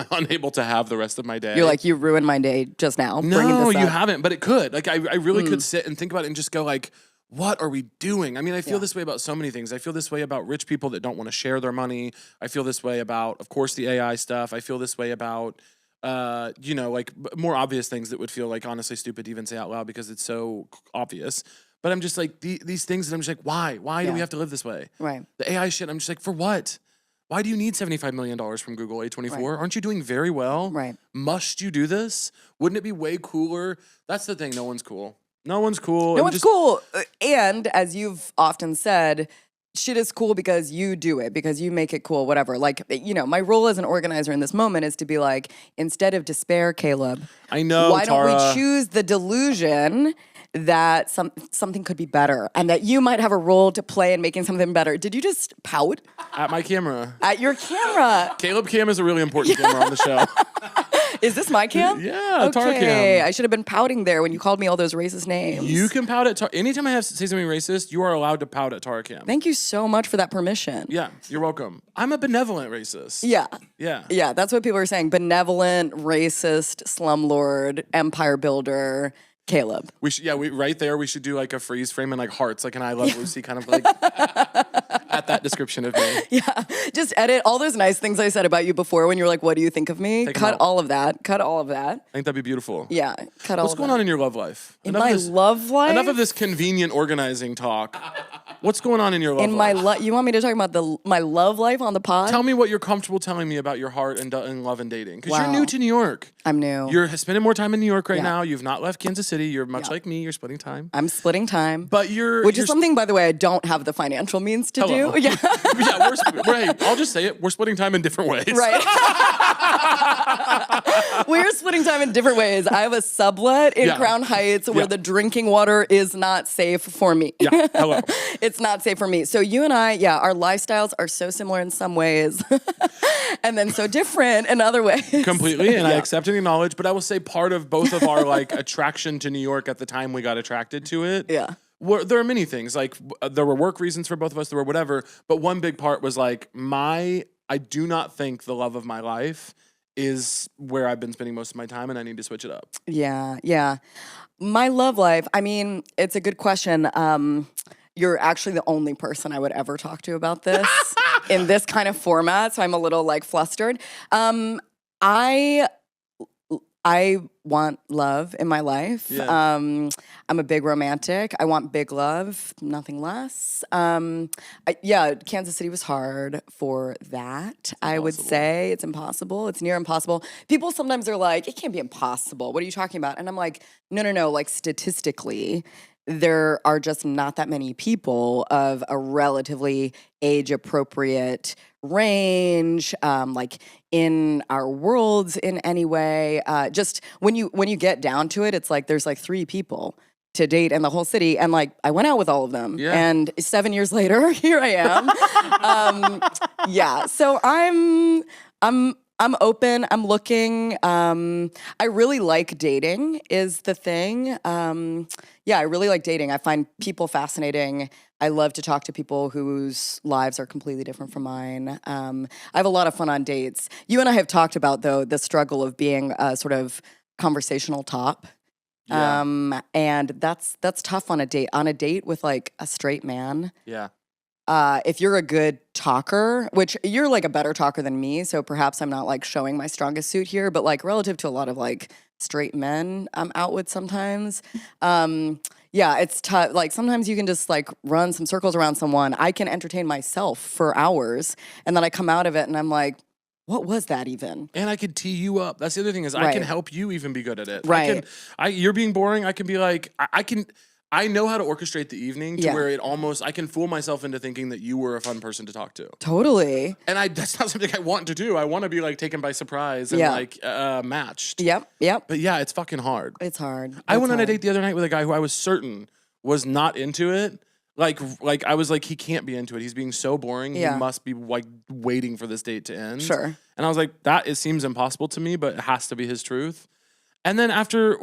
unable to have the rest of my day. You're like, you ruined my day just now. No, you haven't, but it could. Like I really could sit and think about it and just go like, what are we doing? I mean, I feel this way about so many things. I feel this way about rich people that don't want to share their money. I feel this way about, of course, the AI stuff. I feel this way about, like more obvious things that would feel like honestly stupid to even say out loud because it's so obvious. But I'm just like, these things that I'm just like, why? Why do we have to live this way? Right. The AI shit, I'm just like, for what? Why do you need $75 million from Google A24? Right. Aren't you doing very well? Right. Must you do this? Wouldn't it be way cooler? That's the thing. No one's cool. No one's cool. No one's cool. And as you've often said, shit is cool because you do it, because you make it cool, whatever. Like, my role as an organizer in this moment is to be like, instead of despair, Caleb, I know, why Tara. don't we choose the delusion that something could be better and that you might have a role to play in making something better. Did you just pout? At my camera. At your camera. Caleb Cam is a really important camera on the show. Is this my cam? Yeah, okay. Tara Cam. I should have been pouting there when you called me all those racist names. You can pout at anytime I have to say something racist, you are allowed to pout at Tara Cam. Thank you so much for that permission. Yeah, you're welcome. I'm a benevolent racist. Yeah. Yeah. Yeah, that's what people are saying. Benevolent, racist, slumlord, empire builder, Caleb. We should do like a freeze frame and like hearts, like an I Love Lucy kind of like at that description of me. Yeah, just edit all those nice things I said about you before when you were like, what do you think of me? Cut all of that. Cut all of that. I think that'd be beautiful. Yeah, cut all of that. What's going on in your love life? In my love life? Enough of this convenient organizing talk. What's going on in your love life? You want me to talk about my love life on the pod? Tell me what you're comfortable telling me about your heart and love and dating. Because you're new to New York. I'm new. You're spending more time in New York right now. You've not left Kansas City. You're much like me. You're splitting time. I'm splitting time. But which is something, by the way, I don't have the financial means to do. Yeah. Yeah, I'll just say it. We're splitting time in different ways. Right. We're splitting time in different ways. I have a sublet in Crown Heights where the drinking water is not safe for me. Yeah, hello. It's not safe for me. So you and I, our lifestyles are so similar in some ways and then so different in other ways. Completely, and I accept and acknowledge, but I will say part of both of our like attraction to New York at the time we got attracted to it. Yeah. There are many things, like there were work reasons for both of us, there were whatever, but one big part was like I do not think the love of my life is where I've been spending most of my time, and I need to switch it up. Yeah, yeah. My love life, I mean, it's a good question. You're actually the only person I would ever talk to about this in this kind of format, so I'm a little like flustered. I want love in my life. Yeah. I'm a big romantic. I want big love, nothing less. Kansas City was hard for that. I would say it's impossible. It's near impossible. People sometimes are like, it can't be impossible. What are you talking about? And I'm like, no. Like statistically, there are just not that many people of a relatively age-appropriate range, like in our worlds in any way. Just when you get down to it, it's like there's like 3 people to date in the whole city, and like I went out with all of them. Yeah. And 7 years later, here I am. So I'm open. I'm looking. I really like dating is the thing. I really like dating. I find people fascinating. I love to talk to people whose lives are completely different from mine. I have a lot of fun on dates. You and I have talked about, though, the struggle of being a sort of conversational top. Yeah. And that's tough on a date. On a date with like a straight man. Yeah. If you're a good talker, which you're like a better talker than me, so perhaps I'm not like showing my strongest suit here, but like relative to a lot of like straight men I'm out with sometimes. Yeah, it's tough. Like sometimes you can just like run some circles around someone. I can entertain myself for hours, and then I come out of it and I'm like, what was that even? And I could tee you up. That's the other thing is I can help you even be good at it. Right. You're being boring. I can be like, I know how to orchestrate the evening to where I can fool myself into thinking that you were a fun person to talk to. Totally. And that's not something I want to do. I want to be like taken by surprise and like matched. Yep. But yeah, it's fucking hard. It's hard. I went on a date the other night with a guy who I was certain was not into it. Like I was like, he can't be into it. He's being so boring. He must be like waiting for this date to end. Sure. And I was like, it seems impossible to me, but it has to be his truth. And then after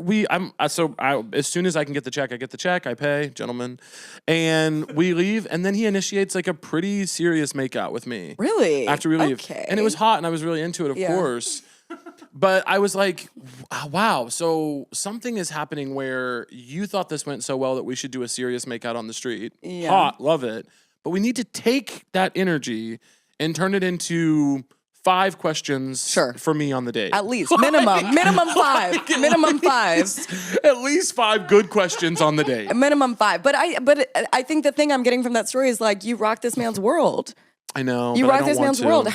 as soon as I can get the check, I pay, gentlemen, and we leave. And then he initiates like a pretty serious makeout with me. Really? After we leave. Okay. And it was hot and I was really into it, of course. But I was like, wow, so something is happening where you thought this went so well that we should do a serious makeout on the street. Yeah. Hot, love it. But we need to take that energy and turn it into 5 questions for me on the date. At least. Minimum 5. Minimum 5. At least 5 good questions on the date. Minimum 5. But I think the thing I'm getting from that story is like, you rock this man's world. I know. You but rock I don't this want man's to. world.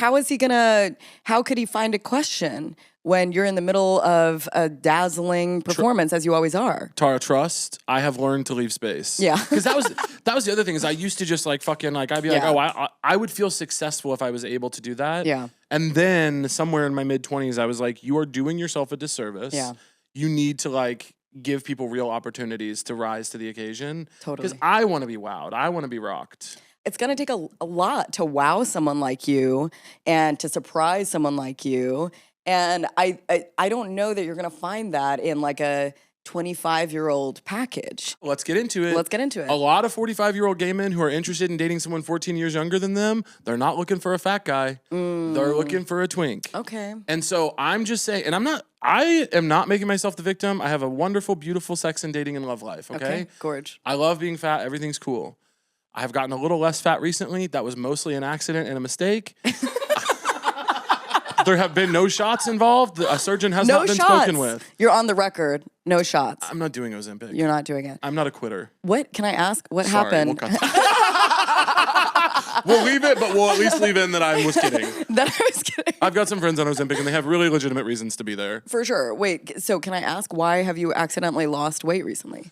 How could he find a question when you're in the middle of a dazzling performance, as you always are? Tara, trust. I have learned to leave space. Yeah. Because that was the other thing is I used to just like fucking like I'd be like, I would feel successful if I was able to do that. Yeah. And then somewhere in my mid-20s, I was like, you are doing yourself a disservice. Yeah. You need to like give people real opportunities to rise to the occasion. Totally. Because I want to be wowed. I want to be rocked. It's going to take a lot to wow someone like you and to surprise someone like you. And I don't know that you're going to find that in like a 25-year-old package. Let's get into it. Let's get into it. A lot of 45-year-old gay men who are interested in dating someone 14 years younger than them, they're not looking for a fat guy. They're looking for a twink. Okay. And so I'm just saying, and I am not making myself the victim. I have a wonderful, beautiful sex and dating and love life, okay? Gorge. I love being fat. Everything's cool. I have gotten a little less fat recently. That was mostly an accident and a mistake. There have been no shots involved. A surgeon has not been spoken with. You're on the record. No shots. I'm not doing Ozempic. You're not doing it. I'm not a quitter. What can I ask? What Sorry, happened? We'll leave it, but we'll at least leave in that I was kidding. That I was kidding. I've got some friends on Ozempic, and they have really legitimate reasons to be there. For sure. Wait, so can I ask, why have you accidentally lost weight recently?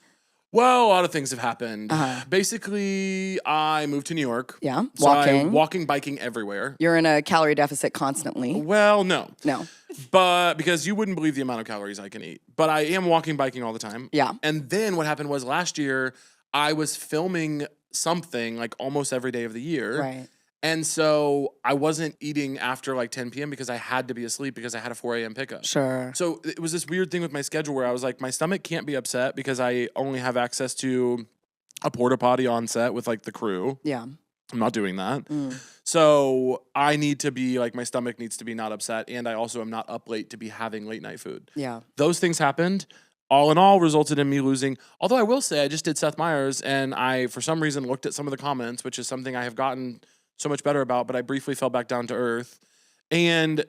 Well, a lot of things have happened. Basically, I moved to New York. Yeah, so I'm walking, biking everywhere. You're in a calorie deficit constantly. Well, no. No. But because you wouldn't believe the amount of calories I can eat. But I am walking, biking all the time. Yeah. And then what happened was last year, I was filming something like almost every day of the year. Right. And so I wasn't eating after like 10 p.m. because I had to be asleep because I had a 4 a.m. pickup. Sure. So it was this weird thing with my schedule where I was like, my stomach can't be upset because I only have access to a porta potty on set with like the crew. Yeah. I'm not doing that. So I need to be like, my stomach needs to be not upset. And I also am not up late to be having late night food. Yeah. Those things happened. All in all, resulted in me losing. Although I will say I just did Seth Meyers and I, for some reason, looked at some of the comments, which is something I have gotten so much better about, but I briefly fell back down to earth. And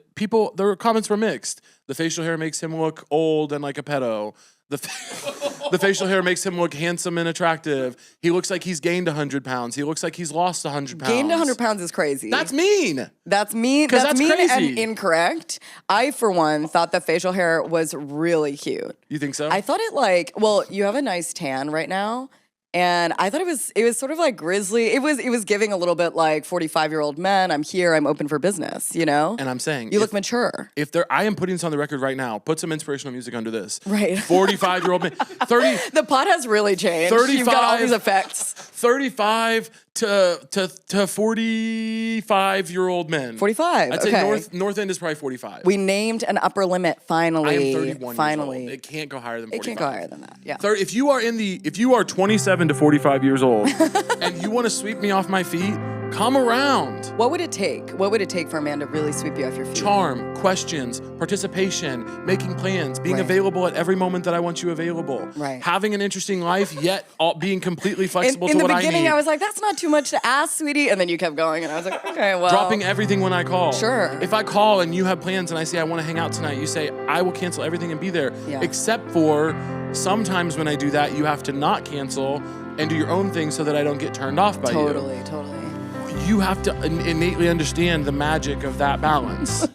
their comments were mixed. The facial hair makes him look old and like a pedo. The facial hair makes him look handsome and attractive. He looks like he's gained 100 pounds. He looks like he's lost 100 pounds. Gained 100 pounds is crazy. That's mean. That's mean. That's mean crazy. And incorrect. I, for one, thought the facial hair was really cute. You think so? I thought it well, you have a nice tan right now. And I thought it was sort of like grizzly. It was giving a little bit like 45-year-old men. I'm here. I'm open for business. You know. And I'm saying you look mature. I am putting this on the record right now. Put some inspirational music under this. Right. 45-year-old men. 30. The pot has really changed. 35. You've got all these effects. 35 to 45-year-old men. 45. I'd say North End is probably 45. We named an upper limit finally. I am 31 finally. years old. It can't go higher than 45. It can't go higher than that. Yeah. If you are 27 to 45 years old and you want to sweep me off my feet, come around. What would it take? What would it take for a man to really sweep you off your feet? Charm, questions, participation, making plans, being available at every moment that I want you available. Right. Having an interesting life, yet being completely flexible in to the what I need. beginning, I was like, that's not too much to ask, sweetie? And then you kept going, and I was like, okay, well. Dropping everything when I call. Sure. If I call and you have plans and I say I want to hang out tonight, you say I will cancel everything and be there. Yeah. Except for sometimes when I do that, you have to not cancel and do your own thing so that I don't get turned off by you. Totally. You have to innately understand the magic of that balance.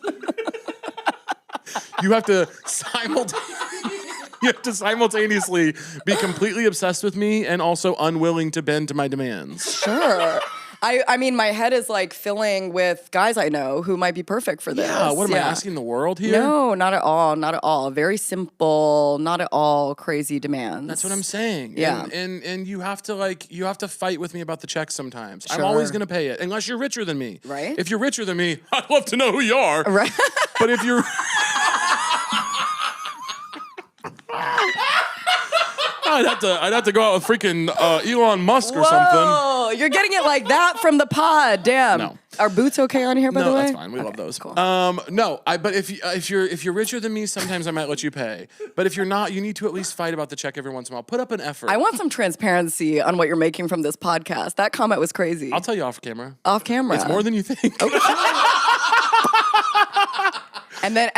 You have to simultaneously be completely obsessed with me and also unwilling to bend to my demands. Sure. I mean, my head is like filling with guys I know who might be perfect for this. Yeah, what am I asking the world here? No, not at all. Not at all. Very simple, not at all crazy demands. That's what I'm saying. Yeah. And you have to fight with me about the checks sometimes. Sure. I'm always going to pay it unless you're richer than me. Right. If you're richer than me, I'd love to know who you are. Right. But if you're I'd have to go out with freaking Elon Musk or something. Oh, you're getting it like that from the pod. Damn. No. Are boots okay on here, by the way? No, that's fine. We love those. Cool. But if you're richer than me, sometimes I might let you pay. But if you're not, you need to at least fight about the check every once in a while. Put up an effort. I want some transparency on what you're making from this podcast. That comment was crazy. I'll tell you off camera. Off camera. It's more than you think.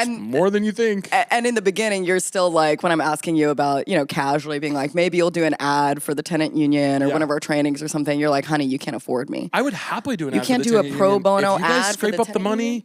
More than you think. And in the beginning, you're still like, when I'm asking you about, casually being like, maybe you'll do an ad for the tenant union or one of our trainings or something. You're like, honey, you can't afford me. I would happily do an ad. You can't for do the a tenant pro union. bono if you guys ad scrape for the up the tenant money.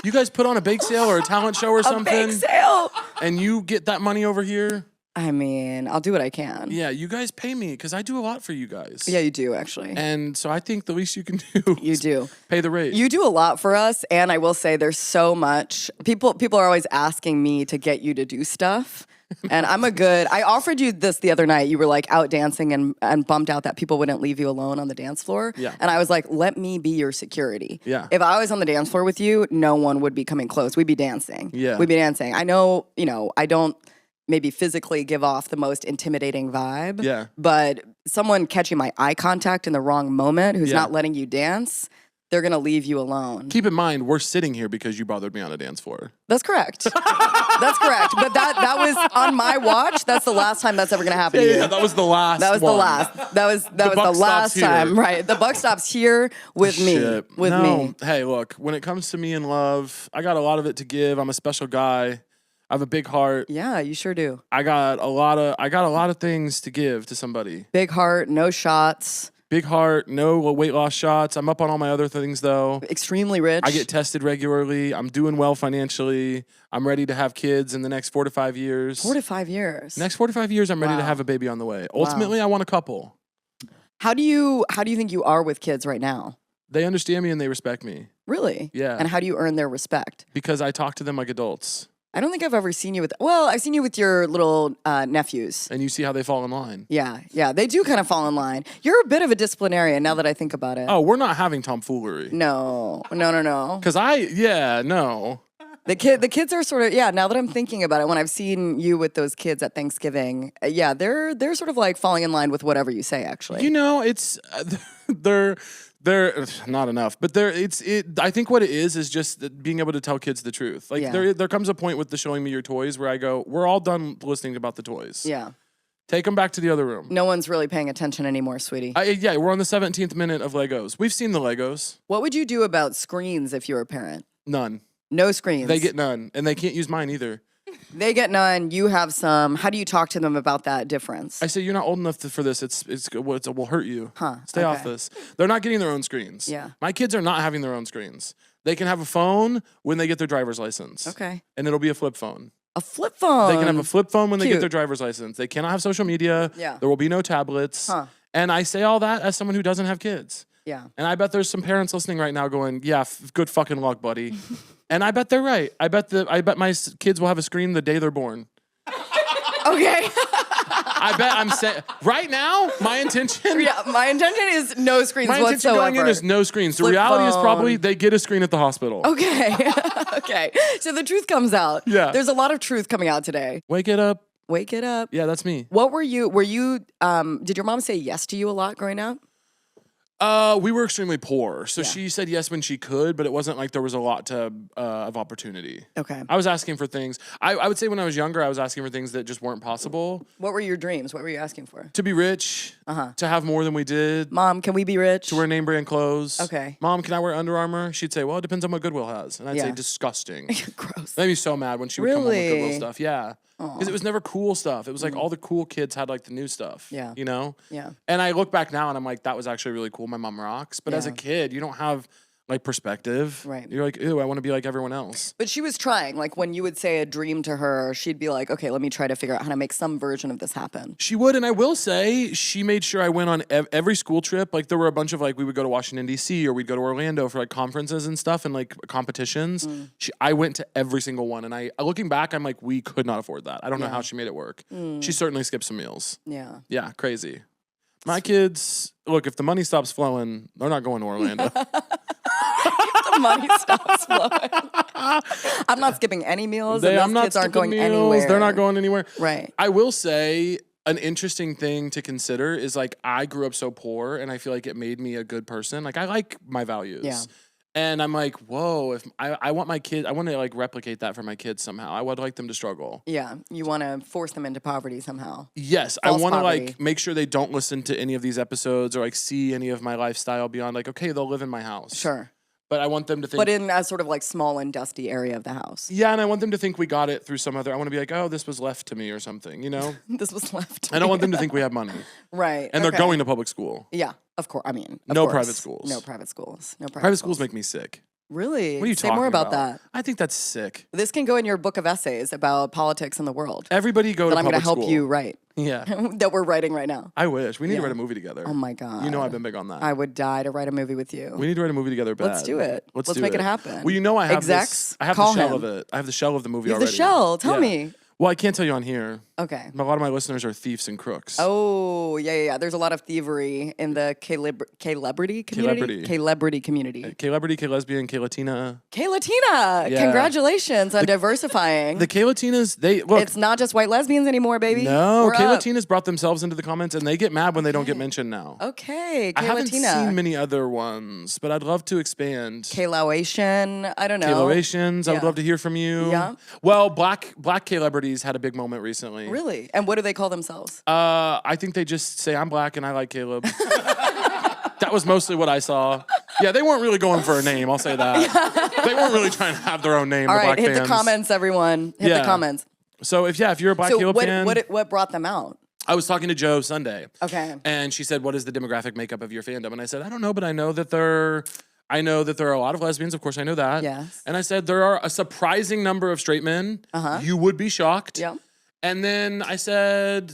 You guys put on a bake sale or a talent show or something. A bake sale. And you get that money over here. I mean, I'll do what I can. Yeah, you guys pay me because I do a lot for you guys. Yeah, you do actually. And so I think the least you can do You is do. pay the rate. You do a lot for us, and I will say there's so much. People are always asking me to get you to do stuff. And I offered you this the other night. You were like out dancing and bummed out that people wouldn't leave you alone on the dance floor. Yeah. And I was like, let me be your security. Yeah. If I was on the dance floor with you, no one would be coming close. We'd be dancing. Yeah. We'd be dancing. I know, I don't maybe physically give off the most intimidating vibe. Yeah. But someone catching my eye contact in the wrong moment who's Yeah. not letting you dance, they're going to leave you alone. Keep in mind, we're sitting here because you bothered me on a dance floor. That's correct. That's correct. But that was on my watch. That's the last time that's ever going to happen to you. Yeah, that was the last That was one. the last. That was the buck last stops here. time. Right. The buck stops here with me. Shit. With No. me. Hey, look, when it comes to me and love, I got a lot of it to give. I'm a special guy. I have a big heart. Yeah, you sure do. I got a lot of things to give to somebody. Big heart, no shots. Big heart, no weight loss shots. I'm up on all my other things though. Extremely rich. I get tested regularly. I'm doing well financially. I'm ready to have kids in the next 4 to 5 years. 4 to 5 years. Next 4 to 5 years, I'm ready to Wow. have a baby on the way. Ultimately, I want a couple. How do you think you are with kids right now? They understand me and they respect me. Really? Yeah. And how do you earn their respect? Because I talk to them like adults. I don't think I've ever seen you with. Well, I've seen you with your little nephews. And you see how they fall in line. Yeah, they do kind of fall in line. You're a bit of a disciplinarian now that I think about it. Oh, we're not having tomfoolery. No. Because no. The kids are sort of, now that I'm thinking about it, when I've seen you with those kids at Thanksgiving, they're sort of like falling in line with whatever you say, actually. It's they're not enough, but I think what it is just being able to tell kids the truth. Like there comes a point with the showing me your toys where I go, we're all done listening about the toys. Yeah. Take them back to the other room. No one's really paying attention anymore, sweetie. We're on the 17th minute of Legos. We've seen the Legos. What would you do about screens if you were a parent? None. No screens. They get none, and they can't use mine either. They get none. You have some. How do you talk to them about that difference? I say you're not old enough for this. It will hurt you. Stay off Okay. this. They're not getting their own screens. Yeah. My kids are not having their own screens. They can have a phone when they get their driver's license. Okay. And it'll be a flip phone. A flip phone. They can have a flip phone when they Cute. get their driver's license. They cannot have social media. Yeah. There will be no tablets. And I say all that as someone who doesn't have kids. Yeah. And I bet there's some parents listening right now going, yeah, good fucking luck, buddy. And I bet they're right. I bet my kids will have a screen the day they're born. Okay. I bet I'm saying right now, my intention. Yeah, my intention is no screens My intention whatsoever. going in is no screens. The Flip reality is phone. probably they get a screen at the hospital. Okay. Okay. So the truth comes out. Yeah. There's a lot of truth coming out today. Wake it up. Wake it up. Yeah, that's me. What were you, did your mom say yes to you a lot growing up? We were extremely poor, so Yeah. she said yes when she could, but it wasn't like there was a lot of opportunity. Okay. I was asking for things. I would say when I was younger, I was asking for things that just weren't possible. What were your dreams? What were you asking for? To be rich, to have more than we did, Mom, can we be rich? to wear name brand clothes. Okay. Mom, can I wear Under Armour? She'd say, well, it depends on what Goodwill has. And I'd say, Yeah. disgusting. Gross. I'd be so mad when she would come home with Really? Goodwill stuff. Yeah. Because it was never cool stuff. It was like all the cool kids had like the new stuff. Yeah. You know? Yeah. And I look back now and I'm like, that was actually really cool. My mom rocks. But as a Yeah. kid, you don't have like perspective. Right. You're like, ew, I want to be like everyone else. But she was trying. Like when you would say a dream to her, she'd be like, okay, let me try to figure out how to make some version of this happen. She would, and I will say, she made sure I went on every school trip. Like there were a bunch of like, we would go to Washington D.C. or we'd go to Orlando for like conferences and stuff and like competitions. I went to every single one, and I looking back, I'm like, we could not afford that. I don't know how she made it work. She certainly skipped some meals. Yeah. Yeah, crazy. My kids, look, if the money stops flowing, they're not going to Orlando. The money stops flowing. I'm not skipping any meals. And I'm those not kids aren't skipping going meals. anywhere. They're not going anywhere. Right. I will say an interesting thing to consider is like I grew up so poor, and I feel like it made me a good person. Like I like my values. Yeah. And I'm like, whoa, if I want my kids, I want to like replicate that for my kids somehow. I would like them to struggle. Yeah. You want to force them into poverty somehow. Yes, False I want to poverty. like make sure they don't listen to any of these episodes or like see any of my lifestyle beyond like, okay, they'll live in my house. Sure. But I want them to think. But in a sort of like small and dusty area of the house. Yeah, and I want them to think we got it through some other. I want to be like, oh, this was left to me or something, you know? This was left. I don't want them to think we have money. Right. And they're okay. going to public school. Yeah, of course. I mean, of No course. private schools. No private schools. No private, Private schools make me sick. Really? What are you Say talking more about that. I think that's sick. This can go in your book of essays about politics in the world Everybody go to that I'm public going to help school. you write. Yeah. That we're writing right now. I wish. We need to Yeah. write a movie together. Oh my God. You know I've been big on that. I would die to write a movie with you. We need to write a movie together bad. Let's do it. Let's Let's do make it happen. Well, you know I have Execs, this. I have call the shell him. of it. I have the shell of the movie You have already. the shell. Tell Yeah. me. Well, I can't tell you on here. Okay. A lot of my listeners are thieves and crooks. Oh, yeah. There's a lot of thievery in the K-lebrity community. K-lebrity community. K-lebrity, K-lesbian, K-latina. K-Latina. Yeah. Congratulations on diversifying. The K-latinas, they look. It's not just white lesbians anymore, baby. No, We're up. K-latinas brought themselves into the comments, and they get mad when they don't get mentioned now. Okay, I haven't K-Latina. seen many other ones, but I'd love to expand. K-Lawation. I don't know. K-Lations, I would Yeah. love to hear from you. Yeah. Well, black K-lebrities had a big moment recently. Really? And what do they call themselves? I think they just say I'm black and I like Caleb. That was mostly what I saw. Yeah, they weren't really going for a name. I'll say that. They weren't really trying to have their own name. All the right, black hit fans. the comments, everyone. Hit Yeah. the comments. So if you're a black So Caleb fan, what brought them out? I was talking to Joe Sunday. Okay. And she said, "What is the demographic makeup of your fandom?" And I said, "I don't know, but I know that there are a lot of lesbians. Of course, I know that." Yes. And I said, "There are a surprising number of straight men. You would be shocked." Yeah. And then I said,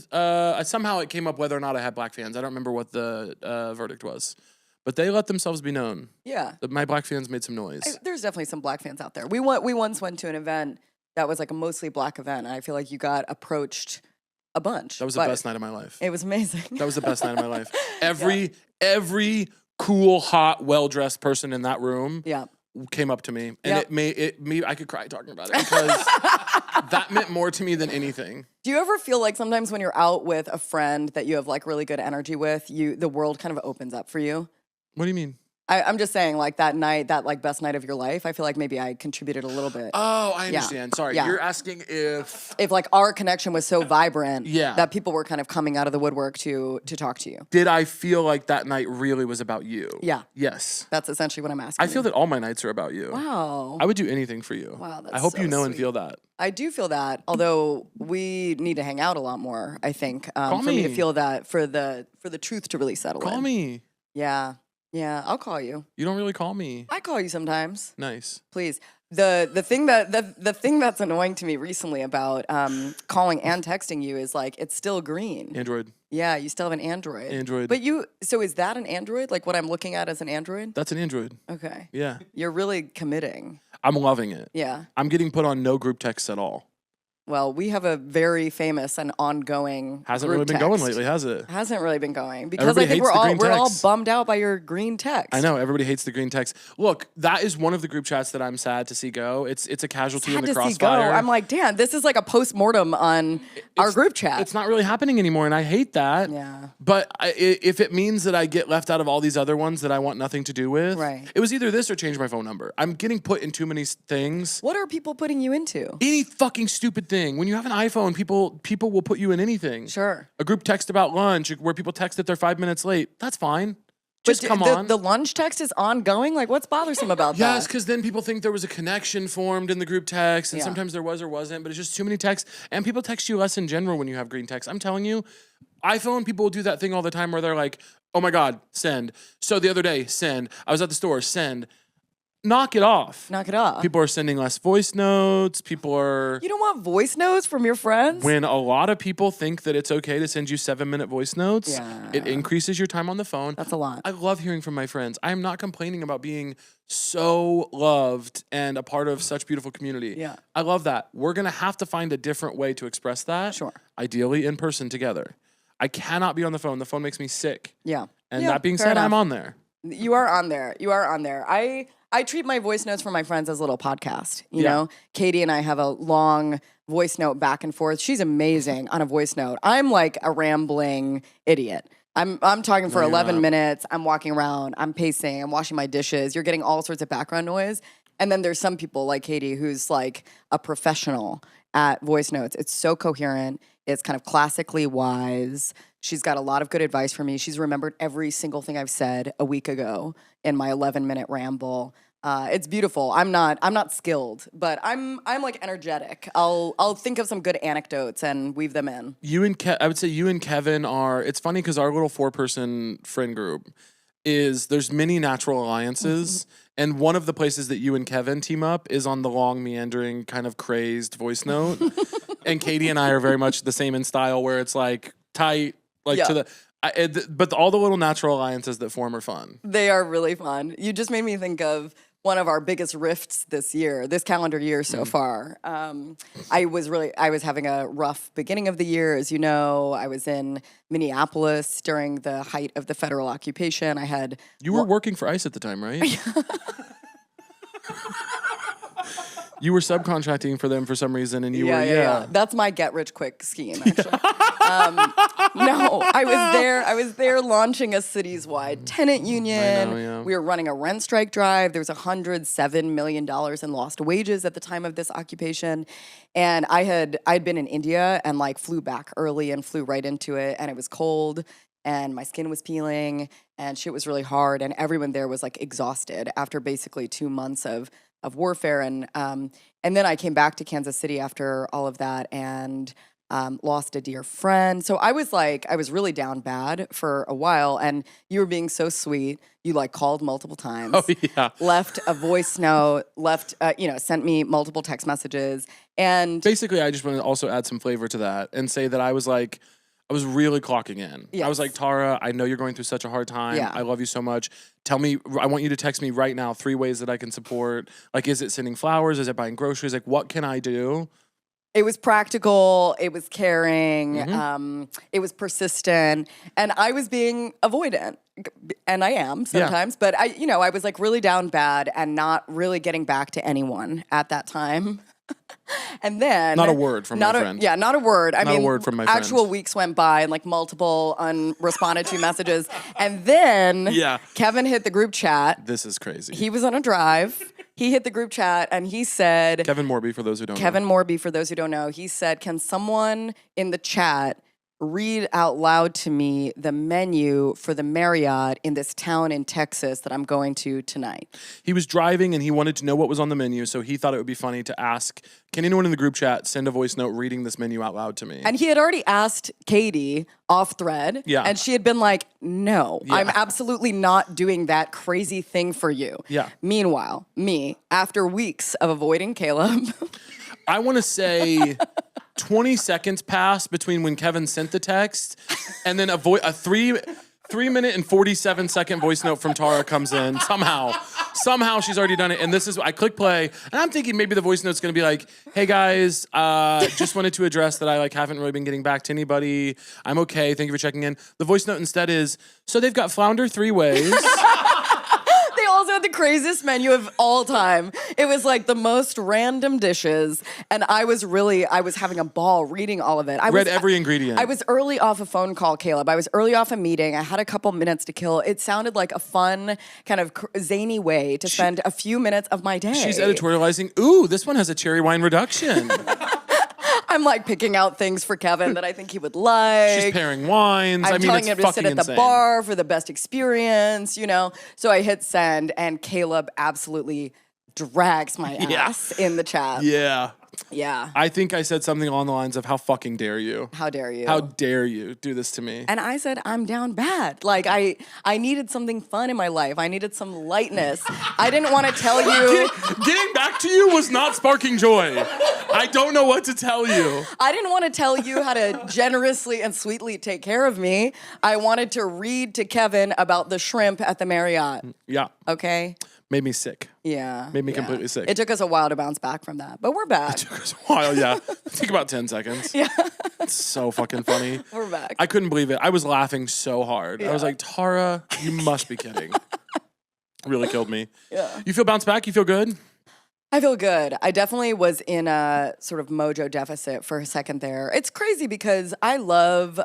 somehow it came up whether or not I had black fans. I don't remember what the verdict was, but they let themselves be known. Yeah. My black fans made some noise. There's definitely some black fans out there. We once went to an event that was like a mostly black event, and I feel like you got approached a bunch. That was the best night of my life. It was amazing. That was the best night of my life. Every cool, hot, well-dressed person in that room Yeah. came up to me, and Yep. it made me. I could cry talking about it because that meant more to me than anything. Do you ever feel like sometimes when you're out with a friend that you have like really good energy with, the world kind of opens up for you? What do you mean? I'm just saying, like that night, that like best night of your life, I feel like maybe I contributed a little bit. Oh, I understand. Sorry, Yeah. you're asking if If our connection was so vibrant Yeah. that people were kind of coming out of the woodwork to talk to you. did I feel like that night really was about you? Yeah. Yes. That's essentially what I'm asking. I feel that all my nights are about you. Wow. I would do anything for you. Wow, that's I hope so you know and sweet. feel that. I do feel that, although we need to hang out a lot more, I think, for me to me. feel that, for the truth to really settle in. Call me. Yeah. Yeah, I'll call you. You don't really call me. I call you sometimes. Nice. Please. The thing that's annoying to me recently about calling and texting you is like it's still green. Android. Yeah, you still have an Android. Android. But so is that an Android? Like what I'm looking at as an Android? That's an Android. Okay. Yeah. You're really committing. I'm loving it. Yeah. I'm getting put on no group texts at all. Well, we have a very famous and ongoing Hasn't group really been text. going lately, has it? Hasn't really been going because Everybody I think hates the green we're all text. bummed out by your green text. I know everybody hates the green text. Look, that is one of the group chats that I'm sad to see go. It's a casualty Sad in the to see crossfire. go. I'm like, damn, this is like a post-mortem on our group chat. It's not really happening anymore, and I hate that. Yeah. But if it means that I get left out of all these other ones that I want nothing to do with, Right. it was either this or change my phone number. I'm getting put in too many things. What are people putting you into? Any fucking stupid thing. When you have an iPhone, people will put you in anything. Sure. A group text about lunch where people text that they're 5 minutes late. That's fine. Just But come on. The lunch text is ongoing? Like, what's bothersome about that? Yes, because then people think there was a connection formed in the group text, and Yeah. sometimes there was or wasn't, but it's just too many texts. And people text you less in general when you have green text. I'm telling you, iPhone people will do that thing all the time where they're like, oh my God, send. So the other day, send. I was at the store, send. Knock it off. Knock it off. People are sending less voice notes. People are... You don't want voice notes from your friends? When a lot of people think that it's okay to send you 7-minute voice notes, Yeah. it increases your time on the phone. That's a lot. I love hearing from my friends. I am not complaining about being so loved and a part of such beautiful community. Yeah. I love that. We're going to have to find a different way to express that. Sure. Ideally in person together. I cannot be on the phone. The phone makes me sick. Yeah. And Yeah, that being fair said, I'm enough. on there. You are on there. You are on there. I treat my voice notes from my friends as a little podcast. You Yeah. know, Katie and I have a long voice note back and forth. She's amazing on a voice note. I'm like a rambling idiot. I'm talking for No, you're 11 not. minutes. I'm walking around. I'm pacing. I'm washing my dishes. You're getting all sorts of background noise. And then there's some people like Katie who's like a professional at voice notes. It's so coherent. It's kind of classically wise. She's got a lot of good advice for me. She's remembered every single thing I've said a week ago in my 11-minute ramble. It's beautiful. I'm not skilled, but I'm like energetic. I'll think of some good anecdotes and weave them in. I would say you and Kevin are, it's funny because our little 4-person friend group there's many natural alliances. And one of the places that you and Kevin team up is on the long, meandering, kind of crazed voice note. And Katie and I are very much the same in style where it's like tight, like Yeah. to the, but all the little natural alliances that form are fun. They are really fun. You just made me think of one of our biggest rifts this calendar year so far. I was having a rough beginning of the year, as you know. I was in Minneapolis during the height of the federal occupation. You were working for ICE at the time, right? You were subcontracting for them for some reason, and you were. Yeah. That's my get rich quick scheme, actually. No, I was there launching a cities wide tenant union. I know, yeah. We were running a rent strike drive. There was $107 million in lost wages at the time of this occupation. And I'd been in India and like flew back early and flew right into it. And it was cold and my skin was peeling and shit was really hard. And everyone there was like exhausted after basically 2 months of warfare. And then I came back to Kansas City after all of that and lost a dear friend. So I was really down bad for a while. And you were being so sweet. You like called multiple times. Oh, yeah. Left a voice note, sent me multiple text messages. And Basically, I just want to also add some flavor to that and say that I was really clocking in. Yes. I was like, Tara, I know you're going through such a hard time. Yeah. I love you so much. Tell me, I want you to text me right now 3 ways that I can support. Like, is it sending flowers? Is it buying groceries? Like, what can I do? it was practical, it was caring, Mm-hmm. it was persistent, and I was being avoidant. And I am sometimes, but I was like really down bad and not really getting back to anyone at that time. And then Not a word from my friend. Yeah, not a word. Not a word from my friend. Actual weeks went by and like multiple unresponded to messages. And then Yeah. Kevin hit the group chat. This is crazy. He was on a drive. He hit the group chat and he said, Kevin Morby, for those who don't know. Kevin Morby, for those who don't know, he said, can someone in the chat read out loud to me the menu for the Marriott in this town in Texas that I'm going to tonight? He was driving and he wanted to know what was on the menu, so he thought it would be funny to ask, can anyone in the group chat send a voice note reading this menu out loud to me? And he had already asked Katie off thread, Yeah. and she had been like, no, Yeah. I'm absolutely not doing that crazy thing for you. Yeah. Meanwhile, me, after weeks of avoiding Caleb, I want to say 20 seconds passed between when Kevin sent the text and then a 3-minute and 47-second voice note from Tara comes in somehow she's already done it, and this is I click play, and I'm thinking maybe the voice note's gonna be like, "Hey guys, just wanted to address that I like haven't really been getting back to anybody. I'm okay. Thank you for checking in." The voice note instead is, "So they've got flounder 3 ways." They also had the craziest menu of all time. It was like the most random dishes, and I was having a ball reading all of it. I Read every ingredient. I was early off a phone call, Caleb. I was early off a meeting. I had a couple minutes to kill. It sounded like a fun, kind of zany way to spend a few minutes of my day. She's editorializing, "Ooh, this one has a cherry wine reduction." I'm like picking out things for Kevin that I think he would like. She's pairing wines. I'm telling it's him to fucking sit at the insane. bar for the best experience, you know? So I hit send, and Caleb absolutely drags my ass in the chat. Yeah. Yeah. I think I said something along the lines of, "How fucking dare you? How dare you? How dare you do this to me?" And I said, I'm down bad. Like, I needed something fun in my life. I needed some lightness. I didn't want to tell you. Getting back to you was not sparking joy. I don't know what to tell you. I didn't want to tell you how to generously and sweetly take care of me. I wanted to read to Kevin about the shrimp at the Marriott. Yeah. Okay? Made me sick. Yeah. Made me completely sick. It took us a while to bounce back from that, but we're back. It took us a while, yeah. Take about 10 seconds. Yeah. It's so fucking funny. We're back. I couldn't believe it. I was laughing so hard. I was like, "Tara, you must be kidding." Really killed me. Yeah. You feel bounced back? You feel good? I feel good. I definitely was in a sort of mojo deficit for a second there. It's crazy because I love